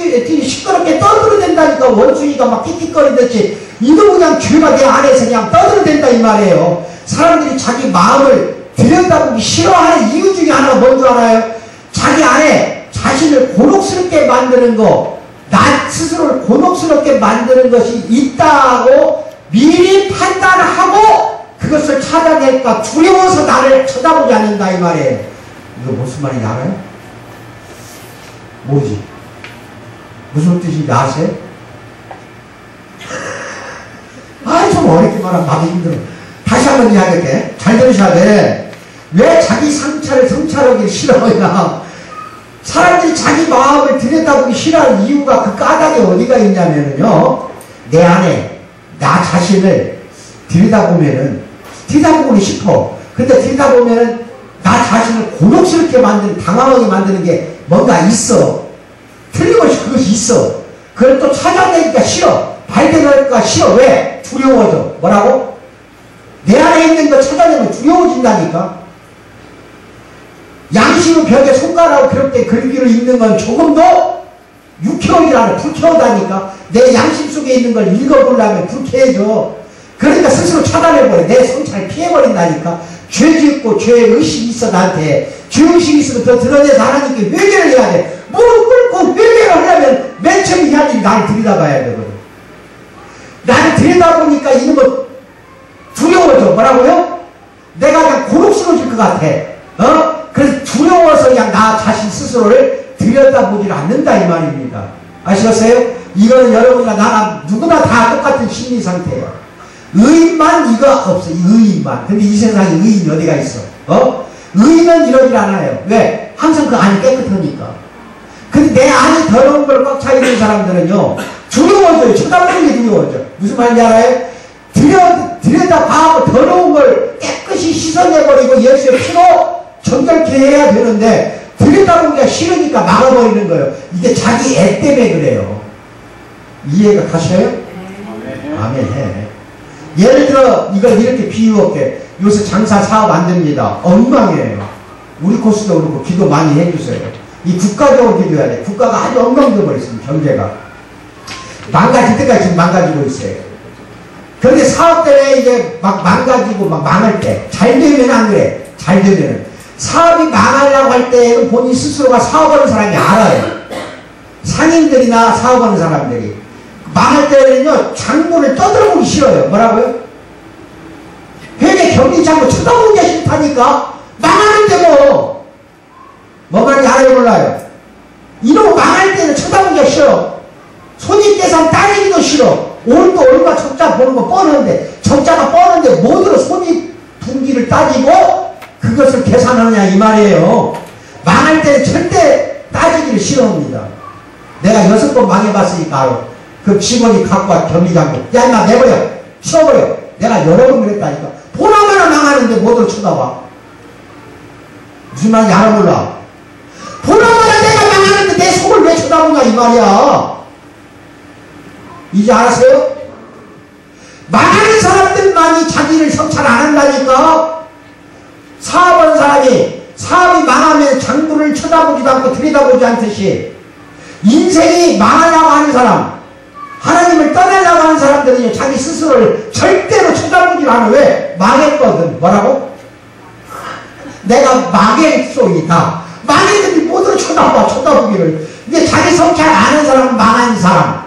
시끄럽게 떠들어댄다니까. 원숭이가 막 끽끽거리듯이. 이거 그냥 죄가 내 안에서 그냥 떠들어댄다 이 말이에요. 사람들이 자기 마음을 들여다보기 싫어하는 이유 중에 하나가 뭔지 알아요? 자기 안에 자신을 곤혹스럽게 만드는 거, 나 스스로를 곤혹스럽게 만드는 것이 있다고 미리 판단하고 그것을 찾아낼까 두려워서 나를 쳐다보지 않는다 이 말이에요. 이거 무슨 말인지 알아요? 뭐지? 무슨 뜻인지 아세요? 좀 어렵게 말하면 나도 힘들어. 다시 한번 이야기할게. 잘 들으셔야 돼. 왜 자기 성찰하기 싫어하냐? 사람들이 자기 마음을 들여다보기 싫어하는 이유가 그 까닭에 어디가 있냐면요. 내 안에 나 자신을 들여다보고는 싶어. 근데 들여다보면은 나 자신을 곤혹스럽게 만드는, 당황하게 만드는 게 뭔가 있어. 틀림없이 그것이 있어. 그걸 또 찾아내기가 싫어. 발견하기가 싫어. 왜? 두려워져. 뭐라고? 내 안에 있는 거 찾아내면 두려워진다니까. 양심의 벽에 손가락으로 그렇게 글귀를 읽는 건 조금 더 유쾌하지 않아. 불쾌하다니까. 내 양심 속에 있는 걸 읽어보려면 불쾌해져. 그러니까 스스로 차단해버려. 내 성찰을 피해버린다니까. 죄 짓고 죄의식이 있어 나한테. 죄의식이 있으면 더 드러내서 하나님께 회개를 해야 돼. 무릎 꿇고 회개를 하려면 맨 처음 해야 지 나를 들여다봐야 되거든. 나를 들여다보니까 이놈은 두려워져. 뭐라고요? 내가 그냥 곤혹스러워질 것 같아. 그래서 두려워서 그냥 나 자신 스스로를 들여다보질 않는다 이 말입니다. 아시겠어요? 이거는 여러분이나 나나 누구나 다 똑같은 심리 상태예요. 의인만 이거 없어. 의인만. 근데 이 세상에 의인이 어디가 있어? 의인은 이러질 않아요. 왜? 항상 그 안이 깨끗하니까. 근데 내 안이 더러운 걸 꽉 차 있는 사람들은요, 두려워져요. 쳐다보는 게 두려워져. 무슨 말인지 알아요? 들여다봐고 더러운 걸 깨끗이 씻어내버리고 예수의 피로 정결케 해야 되는데, 들여다보기가 싫으니까 막아버리는 거예요. 이게 자기 애 때문에 그래요. 이해가 가셔요? 아멘 해. 예를 들어 이걸 이렇게 비유할게. 요새 장사 사업 안 됩니다. 엉망이에요. 우리 코스도 그렇고 기도 많이 해주세요. 이 국가적으로 기도해야 돼. 국가가 아주 엉망되어 버렸습니다. 경제가 망가질 때까지 지금 망가지고 있어요. 그런데 사업 때문에 이제 막 망가지고 막 망할 때, 잘 되면 안 그래. 잘 되면은 사업이 망하려고 할 때는 본인 스스로가 사업하는 사람이 알아요. 상인들이나 사업하는 사람들이 망할 때는요, 장부를 떠들어보기 싫어요. 뭐라고요? 회계 경리장부 쳐다보기가 싫다니까. 망하는데 뭐. 뭐 말인지 알아요 몰라요? 이러고 망할 때는 쳐다보기가 싫어. 손익계산 따지기도 싫어. 오늘도 얼마 적자 보는 거 뻔한데, 적자가 뻔한데 뭐들어 손익 분기를 따지고 그것을 계산하느냐 이 말이에요. 망할 때는 절대 따지기를 싫어합니다. 내가 6번 망해봤으니까 알아. 그 직원이 갖고 와 경리장고 야 임마 내버려 치워버려. 내가 여러 번 그랬다니까. 보나마나 망하는데 뭐들 쳐다봐. 무슨 말인지 알아몰라. 보나마나 내가 망하는데 내 속을 왜 쳐다보냐 이 말이야. 이제 알았어요? 망하는 사람들만이 자기를 성찰 안 한다니까. 사업하는 사람이 사업이 망하면 장부를 쳐다보지도 않고 들여다보지 않듯이 인생이 망하려고 하는 사람, 하나님을 떠나려고 하는 사람들은요 자기 스스로를 절대로 쳐다보지 않아. 왜? 망했거든. 뭐라고? 내가 망했소이다. 망했는데 뭐들 쳐다보기를. 근데 자기 성찰 안 하는 사람은 망한 사람.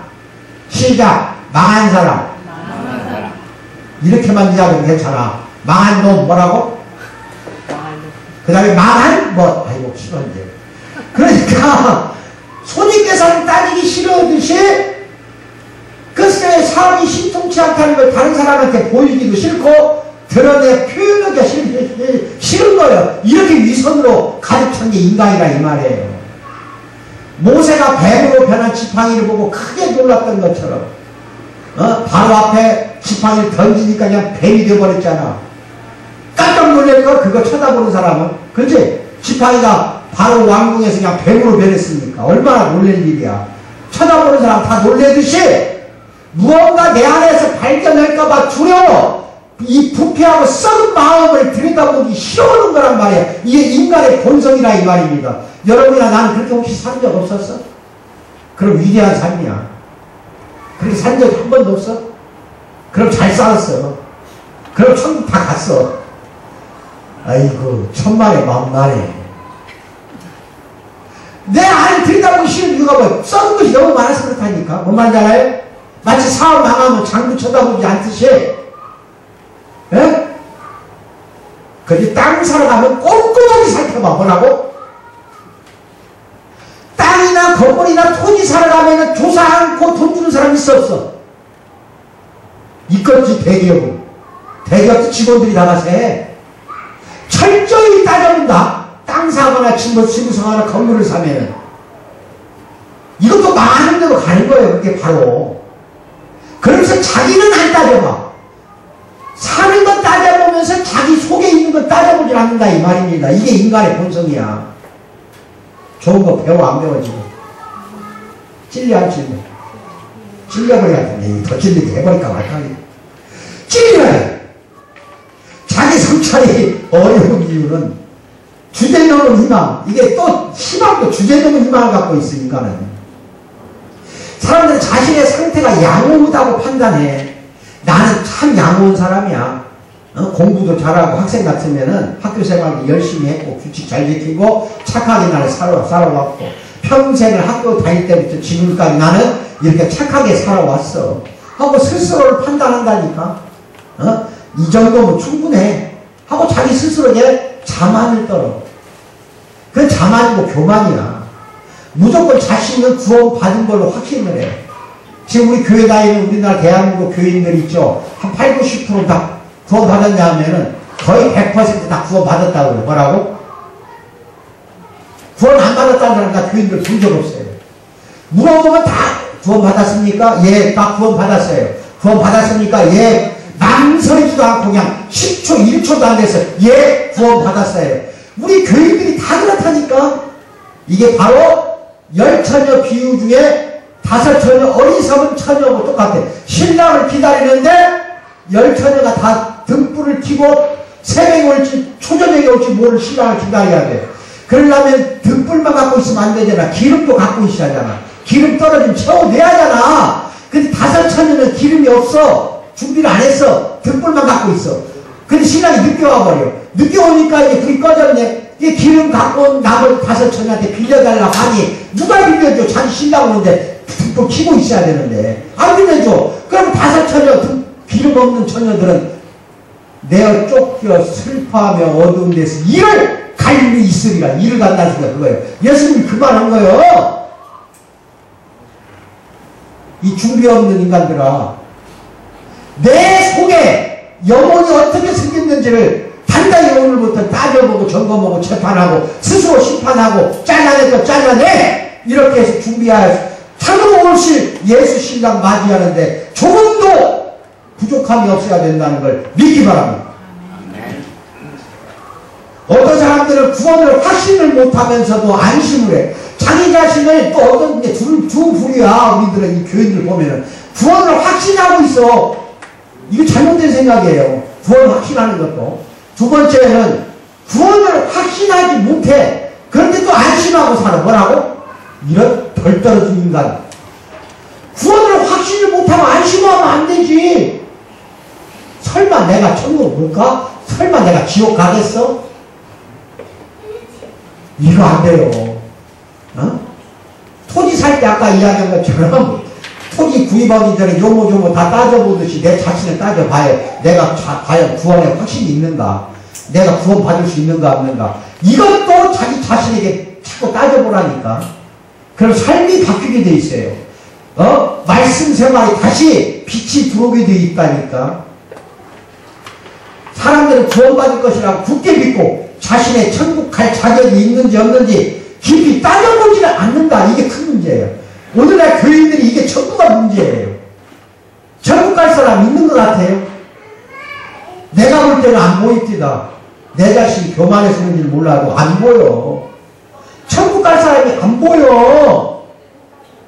시작. 망한 사람. 이렇게만 이야기하면 괜찮아. 망한 놈 뭐라고? 그 다음에 망한 뭐 아이고 싫어 이제. 그러니까 손익계산을 따지기 싫어하듯이 글쎄 사업이 신통치 않다는 걸 다른 사람한테 보이기도 싫고 드러내 표현하기가 싫은 거예요. 이렇게 위선으로 가득 찬 게 인간이라 이 말이에요. 모세가 뱀으로 변한 지팡이를 보고 크게 놀랐던 것처럼 바로 앞에 지팡이를 던지니까 그냥 뱀이 되어버렸잖아. 깜짝 놀랄걸 그거 쳐다보는 사람은. 그렇지? 지팡이가 바로 왕궁에서 그냥 뱀으로 변했으니까 얼마나 놀랄 일이야. 쳐다보는 사람 다 놀래듯이 무언가 내 안에서 발견할까봐 두려워. 이 부패하고 썩은 마음을 들여다보기 싫어하는 거란 말이야. 이게 인간의 본성이라 이 말입니다. 여러분이나 나는 그렇게 혹시 산 적 없었어? 그럼 위대한 삶이야. 그렇게 산 적 한 번도 없어? 그럼 잘 살았어. 그럼 천국 다 갔어. 아이고 천만에 만만해. 내 안을 들여다보기 싫은 이유가 뭐야? 썩은 것이 너무 많아서 그렇다니까. 뭔 말인지 알아요? 마치 사업 망하면 장부 쳐다보지 않듯이 예? 그지 땅 사러 가면 꼼꼼하게 살펴봐. 뭐라고? 땅이나 건물이나 토지 사러 가면 조사 않고 돈 주는 사람 있어 없어? 있겠지. 대기업은. 대기업 직원들이 나가서 해. 철저히 따져본다. 땅 사거나 집을 사거나 건물을 사면은 이것도 망하는 데로 가는 거예요. 그게 바로. 그러면서 자기는 안 따져봐. 사는 건 따져보면서 자기 속에 있는 건 따져보질 않는다 이 말입니다. 이게 인간의 본성이야. 좋은 거 배워 안 배워 지금? 찔려 안 찔려? 찔려버려야 돼. 더 찔리게 해버릴까 말까. 찔려야 자기 성찰이 어려운 이유는 주제넘은 희망. 이게 또 희망도 주제넘은 희망을 갖고 있으니까는 사람들은 자신의 상태가 양호하다고 판단해. 나는 참 양호한 사람이야. 공부도 잘하고 학생 같으면은 학교 생활도 열심히 했고 규칙 잘 지키고 착하게 나를 살아왔고 평생을 학교 다닐 때부터 지금까지 나는 이렇게 착하게 살아왔어 하고 스스로를 판단한다니까. 이 정도면 충분해 하고 자기 스스로에게 자만을 떨어. 그건 자만이고 교만이야. 무조건 자신은 구원받은 걸로 확신을 해. 지금 우리 교회 다니는 우리나라 대한민국 교인들 있죠. 한 8, 90% 다 구원받았냐 하면은 거의 100% 다 구원받았다고 그래. 뭐라고? 구원 안 받았다는 사람 다 교인들 본 적 없어요. 물어보면 다 구원받았습니까? 예, 다 구원받았어요. 구원받았습니까? 예. 망설이지도 않고 그냥 10초, 1초도 안 돼서 예, 구원받았어요. 우리 교인들이 다 그렇다니까. 이게 바로 10처녀 비유 중에 5처녀 어리석은 처녀하고 똑같아. 신랑을 기다리는데 10처녀가 다 등불을 켜고 새벽에 올지 초저녁에 올지 모를 신랑을 기다려야 돼. 그러려면 등불만 갖고 있으면 안 되잖아. 기름도 갖고 있어야 하잖아. 기름 떨어지면 채워내야 하잖아. 근데 5처녀는 기름이 없어. 준비를 안 했어. 등불만 갖고 있어. 근데 신랑이 늦게 와버려. 늦게 오니까 이제 불이 꺼졌네. 이게 기름 갖고 온 나머지 5처녀한테 빌려달라고 하니 누가 빌려줘? 자기 신랑 오는데 등불 켜고 있어야 되는데 안 빌려줘. 그럼 5처녀 기름 없는 처녀들은 내어 쫓겨 슬퍼하며 어두운 데서 이를 갈 일이 있으리라. 이를 간다는 소리가 그거예요. 예수님이 그 말 한 거예요. 이 준비 없는 인간들아, 내 속에 영혼이 어떻게 생겼는지를 단단히 오늘부터 따져보고 점검하고 재판하고 스스로 심판하고 잘라낼 거 잘라내 이렇게 해서 준비하여 참으로 오실 예수 신랑 맞이하는데 조금도 부족함이 없어야 된다는 걸 믿기 바랍니다. 어떤 사람들은 구원을 확신을 못하면서도 안심을 해. 자기 자신을 또 어떤 게 두 부류야. 우리들은 이 교인들 보면은 구원을 확신하고 있어. 이거 잘못된 생각이에요. 구원을 확신하는 것도. 두 번째는 구원을 확신하지 못해. 그런데 또 안심하고 살아. 뭐라고? 이런 덜 떨어진 인간. 구원을 확신을 못하면 안심하면 안 되지. 설마 내가 천국 올까? 설마 내가 지옥 가겠어? 이거 안 돼요. 어? 토지 살 때 아까 이야기한 것처럼 토지 구입하기 전에 요모조모 다 따져보듯이 내 자신을 따져봐야 내가 과연 구원에 확신이 있는가? 내가 구원 받을 수 있는가 없는가? 이것도 자기 자신에게 자꾸 따져보라니까. 그럼 삶이 바뀌게 돼 있어요. 말씀 생활이 다시 빛이 들어오게 돼 있다니까. 사람들은 구원받을 것이라고 굳게 믿고 자신의 천국 갈 자격이 있는지 없는지 깊이 따져보지는 않는다. 이게 큰 문제예요. 오늘날 교인들이 이게 전부가 문제예요. 천국 갈 사람 있는 것 같아요. 내가 볼 때는 안 보입니다. 내 자신이 교만해서 그런지 몰라도 안 보여. 천국 갈 사람이 안 보여.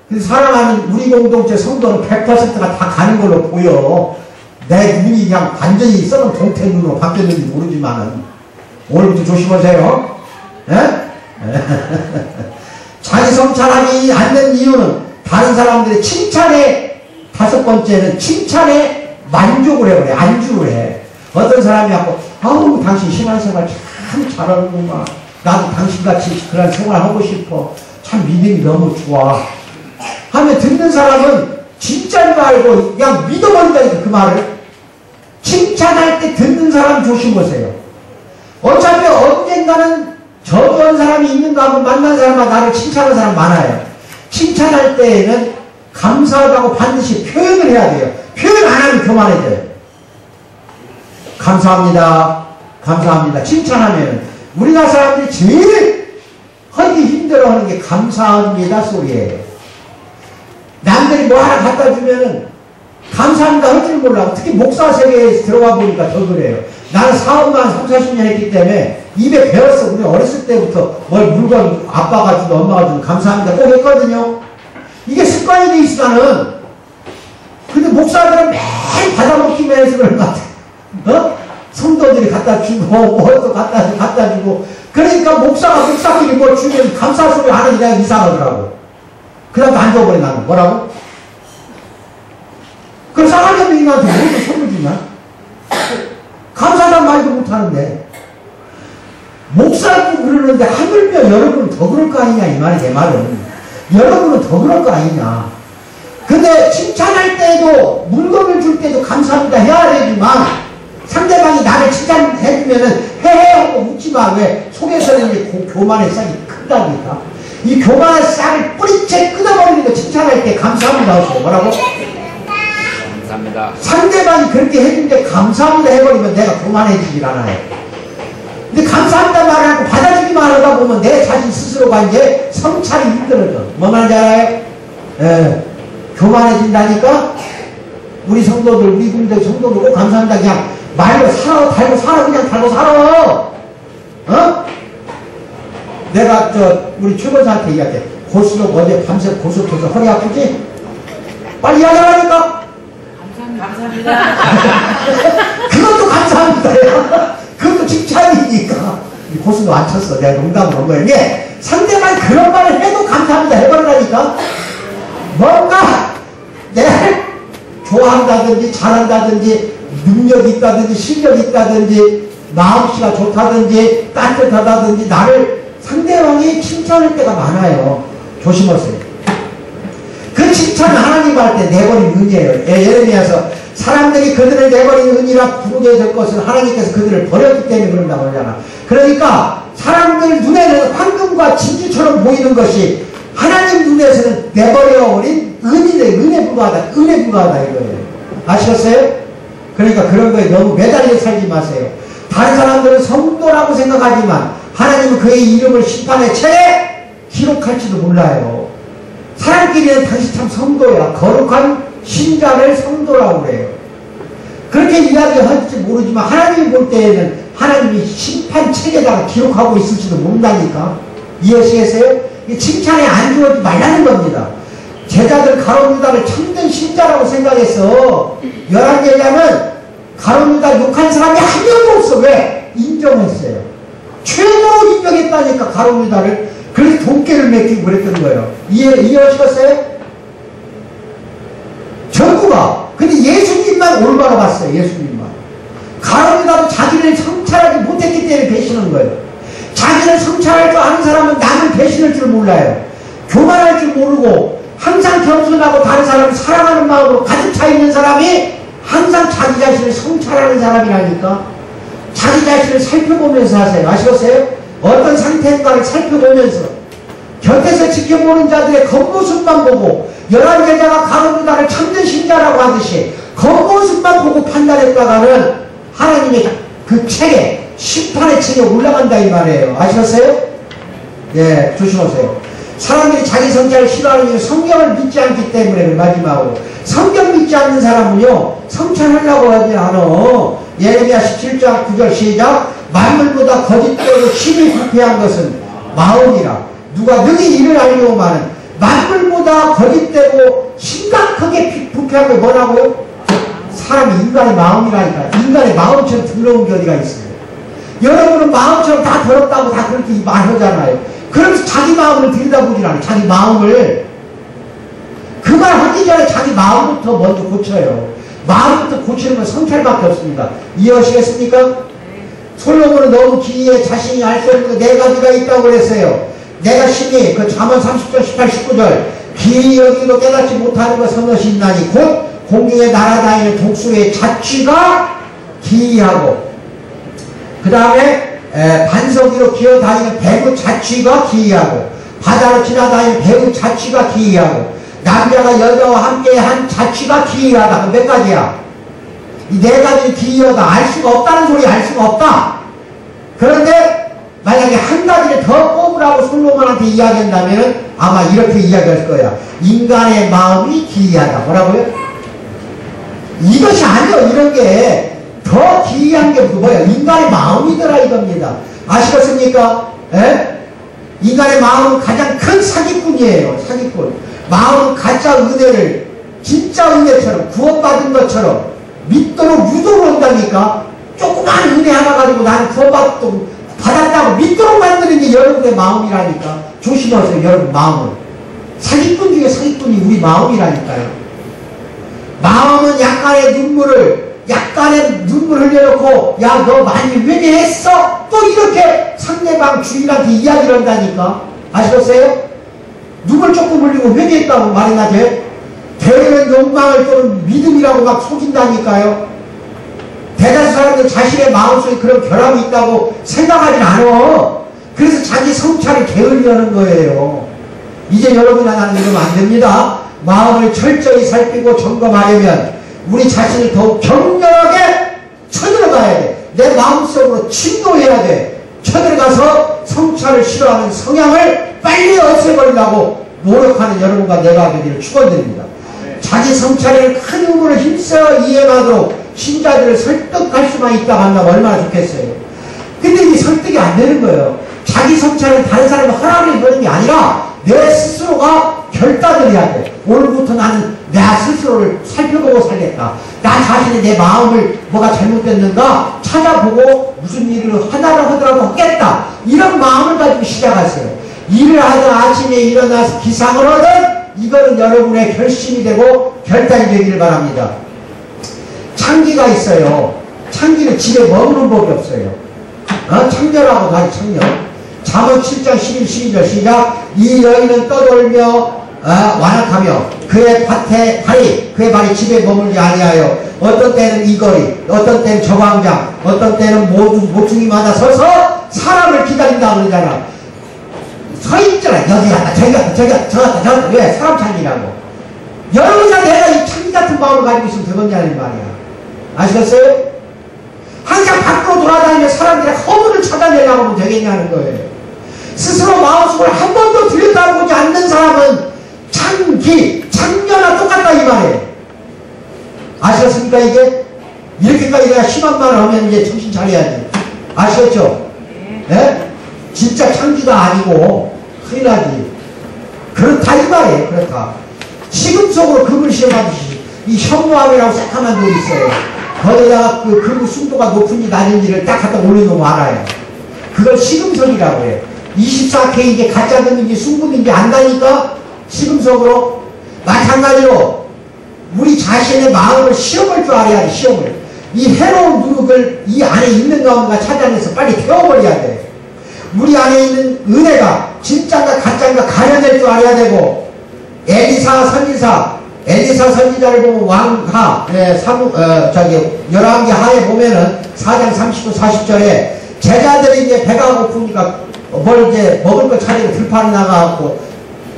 그래서 사랑하는 우리 공동체 성도는 100%가 다 가는 걸로 보여. 내 눈이 그냥 완전히 썩은 동태 눈으로 바뀌었는지 모르지만은 오늘부터 조심하세요. 자기 성찰하지 않는 이유는 다른 사람들의 칭찬에, 다섯 번째는 칭찬에 만족을 해. 그래. 안주를 해. 어떤 사람이 하고 아우 당신 신앙생활 참 잘하는구만. 나도 당신같이 그런 생활 하고 싶어. 참 믿음이 너무 좋아. 하면 듣는 사람은 진짜인 거 알고 그냥 믿어버린다니까 그 말을. 칭찬할 때 듣는 사람 조심하세요. 어차피 언젠가는 저주한 사람이 있는가 하면 만난 사람과 나를 칭찬하는 사람 많아요. 칭찬할 때에는 감사하다고 반드시 표현을 해야 돼요. 표현 안 하면 교만해져요. 감사합니다. 감사합니다. 칭찬하면 우리나라 사람들이 제일 하기 힘들어하는 게 감사합니다 소리예요. 남들이 뭐 하나 갖다 주면은 감사합니다 할 줄 몰라. 특히 목사 세계에 들어가 보니까 더 그래요. 나는 사업만 30, 40년 했기 때문에 입에 배웠어. 우리 어렸을 때부터 뭘 물건 아빠가 주고 엄마가 주고 감사합니다 꼭 했거든요. 이게 습관이 돼 있어 나는. 근데 목사들은 매일 받아먹기만 해서 그런 것 같아. 성도들이 갖다 주고 뭐 갖다 주고 그러니까 목사끼리 뭐 주면 감사 소리 안 하니 내가 이상하더라고. 그 다음에 안 줘버려 나는. 뭐라고? 그럼 싸가지 없는 인간한테 뭐를 선물 주냐? 감사하단 말도 못하는데 목사도 그러는데 하물며 여러분은 더 그럴 거 아니냐 이 말이 내 말은. 여러분은 더 그럴 거 아니냐. 근데 칭찬할 때도 물건을 줄 때도 감사합니다 해야 되지만 상대방이 나를 칭찬해주면은 해해 하고 웃지마. 왜? 속에서는 이제 교만의 싹이 큰다니까. 이 교만의 싹을 뿌리채 끊어버리는 거 칭찬할 때 감사합니다 하고 뭐라고? 감사합니다. 상대방이 그렇게 해준데 감사합니다 해버리면 내가 교만해지질 않아요. 근데 감사합니다 말을 하고 받아주기만 하다 보면 내 자신 스스로가 이제 성찰이 힘들어져. 뭐 말인지 알아요? 예. 교만해진다니까? 우리 성도들, 우리 군대 성도들 꼭 감사합니다. 그냥 말로 살아, 달고 살아, 그냥 달고 살아. 내가 우리 최고사한테 얘기할게. 고수록 어제 밤새 고수로서 허리 아프지? 빨리 이야기하라니까? 감사합니다. 그것도 감사합니다요. 그것도 칭찬이니까. 고수도 안 쳤어. 내가 농담을 한 거야. 이게 상대방이 그런 말을 해도 감사합니다 해버리라니까. 뭔가 내가 좋아한다든지 잘한다든지 능력이 있다든지 실력이 있다든지 마음씨가 좋다든지 따뜻하다든지 나를 상대방이 칭찬할 때가 많아요. 조심하세요. 그 칭찬은 하나님 할 때 내버린 은혜예요. 예레미야서 사람들이 그들을 내버린 은이라 부르게 될 것은 하나님께서 그들을 버렸기 때문에 그런다고 그러잖아. 그러니까 사람들 눈에는 황금과 진주처럼 보이는 것이 하나님 눈에서는 내버려버린 은이래. 은혜 불과하다. 은혜 불과하다 이거예요. 아시겠어요? 그러니까 그런 거에 너무 매달려 살지 마세요. 다른 사람들은 성도라고 생각하지만 하나님은 그의 이름을 심판의 책에 기록할지도 몰라요. 사람끼리는 당신 참 성도야. 거룩한 신자를 성도라고 그래요. 그렇게 이야기할지 모르지만 하나님이 볼 때에는 하나님이 심판책에다가 기록하고 있을지도 모른다니까. 이해하시겠어요? 칭찬에 안 주어지 말라는 겁니다. 제자들 가룟 유다를 참된 신자라고 생각해서 11제자는 가룟 유다 욕한 사람이 한 명도 없어. 왜? 인정했어요. 최고로 인정했다니까 가룟 유다를. 그래서 돈깨를 맡기고 그랬던 거예요. 이해하시겠어요? 전부가. 근데 예수님만 올바로 봤어요. 예수님만. 가룟 유다도 자기를 성찰하지 못했기 때문에 배신한 거예요. 자기를 성찰할 줄 아는 사람은 남을 배신할 줄 몰라요. 교만할 줄 모르고 항상 겸손하고 다른 사람을 사랑하는 마음으로 가득 차 있는 사람이 항상 자기 자신을 성찰하는 사람이라니까. 자기 자신을 살펴보면서 하세요. 아시겠어요? 어떤 상태인가를 살펴보면서 곁에서 지켜보는 자들의 겉모습만 보고 11제자가 가룟 유다를 참된 신자라고 하듯이 겉모습만 보고 판단했다가는 하나님의 그 책에 심판의 책에 올라간다 이 말이에요. 아시겠어요? 예, 조심하세요. 사람들이 자기 성찰을 싫어하는 이유는 성경을 믿지 않기 때문에. 마지막으로 성경 믿지 않는 사람은요 성찰하려고 하지 않아. 예레미야 17장 9절 시작. 만물보다 거짓되고 힘이 부패한 것은 마음이라. 누가 능히 이를 알려고 하는 만물보다 거짓되고 심각하게 부패한 게 뭐라고요? 사람이 인간의 마음이라니까. 인간의 마음처럼 더러운 게 어디가 있어요. 여러분은 마음처럼 다 더럽다고 다 그렇게 말하잖아요. 그러면서 자기 마음을 들여다보질 않아요. 자기 마음을. 그 말 하기 전에 자기 마음부터 먼저 고쳐요. 마음부터 고치는 건 성찰밖에 없습니다. 이해하시겠습니까? 솔로몬은 너무 기이해 자신이 알 수 없는 거 4가지가 있다고 그랬어요. 내가 심히 그 잠언 30절 18, 19절 기이 여기도 깨닫지 못하는 것은 무엇이 있나니 곧 공중에 날아다니는 독수리의 자취가 기이하고 그 다음에 반석 위로 기어다니는 배의 자취가 기이하고 바다로 지나다니는 배의 자취가 기이하고 남자가 여자와 함께한 자취가 기이하다. 몇 가지야? 이 4가지는 기이하다. 알 수가 없다는 소리 알 수가 없다. 그런데 만약에 한 가지를 더 뽑으라고 솔로몬한테 이야기한다면 아마 이렇게 이야기할 거야. 인간의 마음이 기이하다. 뭐라고요? 이것이 아니요. 이런 게 더 기이한 게 뭐야? 인간의 마음이더라 이겁니다. 아시겠습니까? 에? 인간의 마음은 가장 큰 사기꾼이에요. 사기꾼. 마음은 가짜 은혜를 진짜 은혜처럼 구원받은 것처럼 믿도록 유도를 한다니까. 조그만 은혜 하나 가지고 나는 받았다고 믿도록 만드는 게 여러분의 마음이라니까. 조심하세요. 여러분 마음은. 사기꾼 중에 사기꾼이 우리 마음이라니까요. 마음은 약간의 눈물 흘려놓고 야 너 많이 회개했어? 또 이렇게 상대방 주인한테 이야기를 한다니까. 아시겠어요? 눈물 조금 흘리고 회개했다고 말이 나지. 대리는 욕망을 또는 믿음이라고 막 속인다니까요. 대다수 사람들 자신의 마음속에 그런 결함이 있다고 생각하진 않아. 그래서 자기 성찰을 게을리하는 거예요. 이제 여러분이나 나는 이러면 안 됩니다. 마음을 철저히 살피고 점검하려면 우리 자신을 더욱 격렬하게 쳐들어가야 돼. 내 마음속으로 침노해야 돼. 쳐들어가서 성찰을 싫어하는 성향을 빨리 없애버리려고 노력하는 여러분과 내가 되기를 축원드립니다. 자기 성찰에 큰 의무를 힘써 이행하도록 신자들을 설득할 수만 있다고 한다면 얼마나 좋겠어요. 근데 이게 설득이 안 되는 거예요. 자기 성찰은 다른 사람의 허락을 보는 게 아니라 내 스스로가 결단을 해야 돼. 오늘부터 나는 나 스스로를 살펴보고 살겠다. 나 자신의 내 마음을 뭐가 잘못됐는가 찾아보고 무슨 일을 하나를 하더라도 하겠다. 이런 마음을 가지고 시작하세요. 일을 하든 아침에 일어나서 기상을 하든 이거는 여러분의 결심이 되고 결단이 되기를 바랍니다. 창기가 있어요. 창기는 집에 머무는 법이 없어요. 창녀라고 하지 창녀. 잠언 7장 11, 12절 시작. 이 여인은 떠돌며 완악하며 그의 밭에 발이 그의 발이 집에 머물지 아니하여 어떤 때는 이 거리 어떤 때는 저 광장 어떤 때는 모퉁이마다 서서 사람을 기다린다 그러잖아. 서 있잖아. 여기 갔다 저기 갔다 저기 갔다 저 갔다 저 갔다. 왜? 사람 찾기라고. 여러분이나 내가 이 창기 같은 마음을 가지고 있으면 되겠냐는 말이야. 아시겠어요? 당장 밖으로 돌아다니며 사람들의 허물을 찾아내려고 하면 되겠냐는 거예요. 스스로 마음속을 한 번도 들여다보지 않는 사람은 창녀나 똑같다 이 말이에요. 아시겠습니까 이게? 이렇게까지 내가 심한 말을 하면 이제 정신 차려야지. 아시겠죠? 네? 진짜 창기가 아니고 큰일 나지. 그렇다 이 말이에요. 그렇다. 시금 속으로 금을 시험하듯이 이 현무암이라고 새까만 돌이 있어요. 거기다가 그 금 순도가 높은지 낮은지를 딱 갖다 올려놓으면 알아요. 그걸 시금석이라고 해요. 24K 이게 가짜금인지 순금인지 안다니까 시금석으로. 마찬가지로 우리 자신의 마음을 시험할 줄 알아야 돼. 시험을. 이 해로운 누룩을 이 안에 있는 가운데가 찾아내서 빨리 태워버려야 돼. 우리 안에 있는 은혜가 진짜인가 가짜인가 가려낼 줄 알아야 되고, 엘리사 선지자를 보면 왕하, 열왕기 하에 보면은 4장 39, 40절에 제자들이 이제 배가 고프니까 뭘 이제 먹을 거 차리고 들판에 나가갖고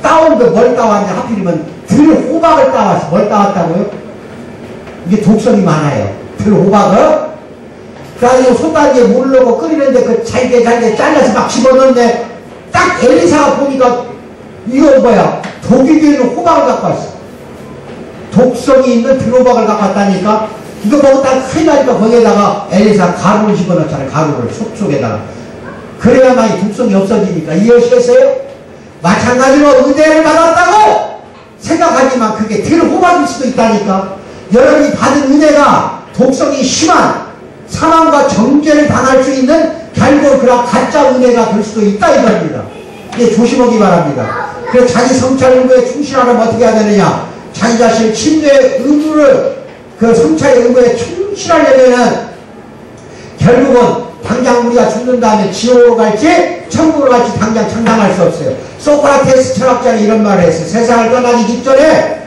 따온 거 뭘 따왔냐 하필이면 들호박을 따왔어. 뭘 따왔다고요? 이게 독성이 많아요. 들호박을. 그래가지고 솥단지에 물을 넣고 끓이는데 그 잘게 잘라서 막 집어넣는데 딱 엘리사가 보니까 이거 뭐야? 독이 되는 호박을 갖고 왔어. 독성이 있는 들호박을 갖고 왔다니까 이거 먹었다가 큰일 나니까 거기에다가 엘리사 가루를 집어넣잖아요. 가루를 솥 속에다가. 그래야만 독성이 없어지니까. 이해하시겠어요? 마찬가지로 은혜를 받았다고 생각하지만 그게 들호박일 수도 있다니까. 여러분이 받은 은혜가 독성이 심한 사망과 정죄를 당할 수 있는 결국 그런 가짜 은혜가 될 수도 있다 이겁니다. 이게 조심하기 바랍니다. 그래서 자기 성찰 의무에 충실하려면 어떻게 해야 되느냐? 자기 자신의 침례의 의무를 그 성찰의 의무에 충실하려면은 결국은 당장 우리가 죽는 다음에 지옥으로 갈지 천국으로 갈지 당장 장담할 수 없어요. 소크라테스 철학자는 이런 말을 했어요. 세상을 떠나기 직전에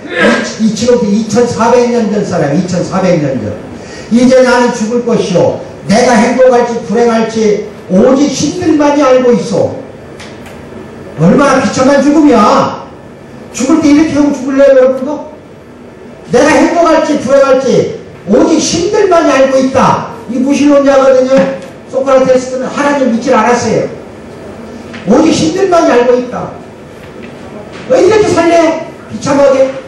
지금 2400년 전 사람, 2400년 전. 이제 나는 죽을 것이요 내가 행복할지 불행할지 오직 신들만이 알고 있어. 얼마나 비참한 죽음이야. 죽을 때 이렇게 하고 죽을래요 여러분도? 내가 행복할지 불행할지 오직 신들만이 알고 있다. 이 무신론자거든요. 소크라테스는 하나님 믿질 않았어요. 오직 신들만이 알고 있다. 왜 이렇게 살래요? 비참하게.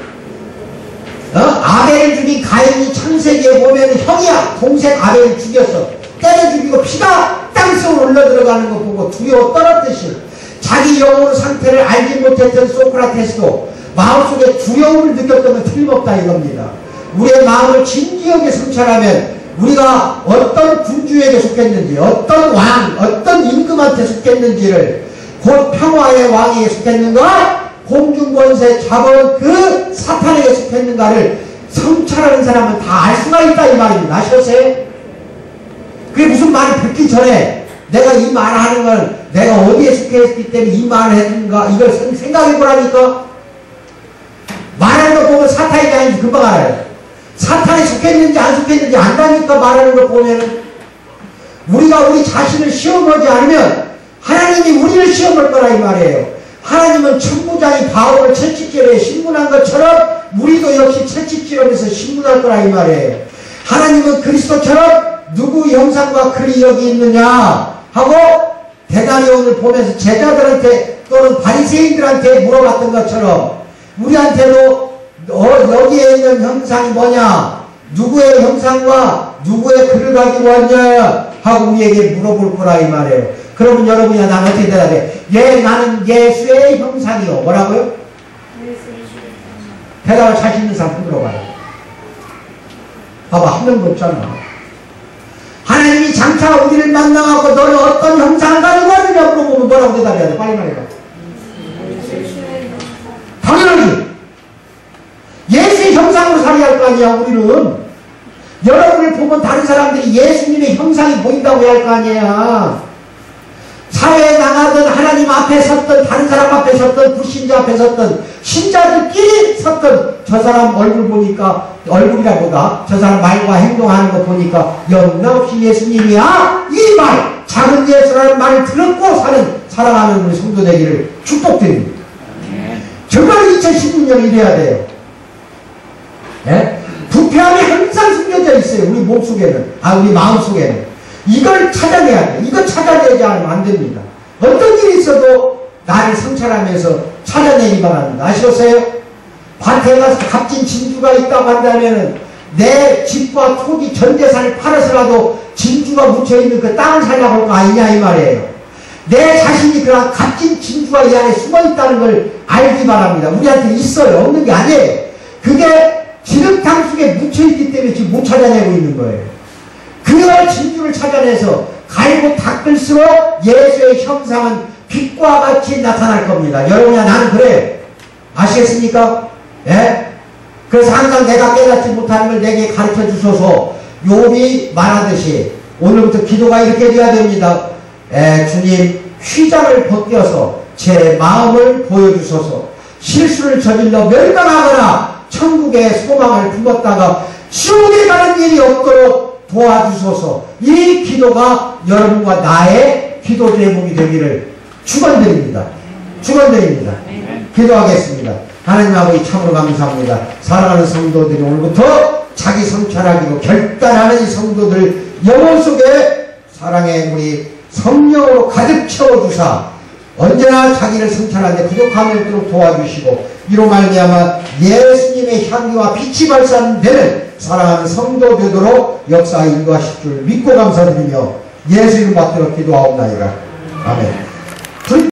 아벨을 죽인 가인이 창세기에 보면 형이야 동생 아벨을 죽였어. 때려 죽이고 피가 땅속으로 올려 들어가는 거 보고 두려워 떨었듯이 자기 영혼 상태를 알지 못했던 소크라테스도 마음속에 두려움을 느꼈던 건 틀림없다 이겁니다. 우리의 마음을 진지하게 성찰하면 우리가 어떤 군주에게 속했는지, 어떤 왕, 어떤 임금한테 속했는지를, 곧 평화의 왕에게 속했는가, 공중권세 잡은 그 사탄에게 속했는가를 성찰하는 사람은 다 알 수가 있다 이 말입니다. 아시겠어요? 그게 무슨 말이 듣기 전에 내가 이 말을 하는 걸 내가 어디에 속했기 때문에 이 말을 했는가 이걸 생각해 보라니까. 말하는 거 보면 사탄이 아닌지 금방 알아요. 사탄에 속했는지 안 속했는지 안다니까. 말하는 걸 보면은 우리가 우리 자신을 시험하지 않으면 하나님이 우리를 시험할 거라 이 말이에요. 하나님은 천부장이 바울을 채찍질에 신문한 것처럼 우리도 역시 채찍질하면서 신문할 거라 이 말이에요. 하나님은 그리스도처럼 누구 형상과 글이 여기 있느냐 하고 대단히온을 보면서 제자들한테 또는 바리새인들한테 물어봤던 것처럼 우리한테도 여기에 있는 형상이 뭐냐, 누구의 형상과 누구의 글을 가지고 왔냐 하고 우리에게 물어볼 거라 이 말이에요. 그러면 여러분이 나는 어떻게 대답해? 나는 예수의 형상이요. 뭐라고요? 대답을 자신 있는 사람 물어봐요. 봐봐, 한 명도 없잖아. 하나님이 장차 우리를 만나갖고 너는 어떤 형상을 가지고 왔느냐 물어보면 뭐라고 대답해야 돼? 빨리 말해봐. 당연하지. 예수의 형상으로 살아야 할 거 아니야. 우리는 여러분을 보면 다른 사람들이 예수님의 형상이 보인다고 해야 할 거 아니야. 사회에 나가든 하나님 앞에 섰든 다른 사람 앞에 섰든 불신자 앞에 섰든 신자들끼리 섰든 저 사람 얼굴 보니까, 얼굴이라보다 저 사람 말과 행동하는 거 보니까 영락없이 예수님이야 이 말, 작은 예수라는 말을 들었고 살아가는 우리 성도 되기를 축복드립니다. 정말 2016년 이래야 돼요. 네? 부패함이 항상 숨겨져 있어요. 우리 몸속에는, 우리 마음속에는. 이걸 찾아내야 돼. 이거 찾아내지 않으면 안 됩니다. 어떤 일이 있어도 나를 성찰하면서 찾아내기 바랍니다. 아시겠어요? 밭에 가서 값진 진주가 있다고 한다면은 내 집과 토지 전 재산을 팔아서라도 진주가 묻혀있는 그 땅을 살려고 하는 거 아니냐 이 말이에요. 내 자신이 그런 값진 진주가 이 안에 숨어있다는 걸 알기 바랍니다. 우리한테 있어요. 없는 게 아니에요. 그게 기름탕 속에 묻혀있기 때문에 지금 못 찾아내고 있는 거예요. 그걸 진주를 찾아내서 갈고 닦을수록 예수의 형상은 빛과 같이 나타날 겁니다. 여러분이야 나는 그래요. 아시겠습니까? 예? 그래서 항상 내가 깨닫지 못하는 걸 내게 가르쳐 주소서. 욥이 말하듯이 오늘부터 기도가 이렇게 돼야 됩니다. 주님 휘장을 벗겨서 제 마음을 보여주소서. 실수를 저질러 멸망하거나 천국의 소망을 품었다가 지옥에 가는 일이 없도록 도와주소서. 이 기도가 여러분과 나의 기도 제목이 되기를 축원드립니다. 축원드립니다. 기도하겠습니다. 하나님 아버지 참으로 감사합니다. 사랑하는 성도들이 오늘부터 자기 성찰하기로 결단하는 이 성도들 영혼 속에 사랑의 우리 성령으로 가득 채워주사 언제나 자기를 성찰하는데 부족함이 없도록 도와주시고 이로 말미암아 예수님의 향기와 빛이 발산되는 사랑하는 성도 되도록 역사에 인도하실 줄 믿고 감사드리며 예수 이름 받들어 기도하옵나이다. 아멘.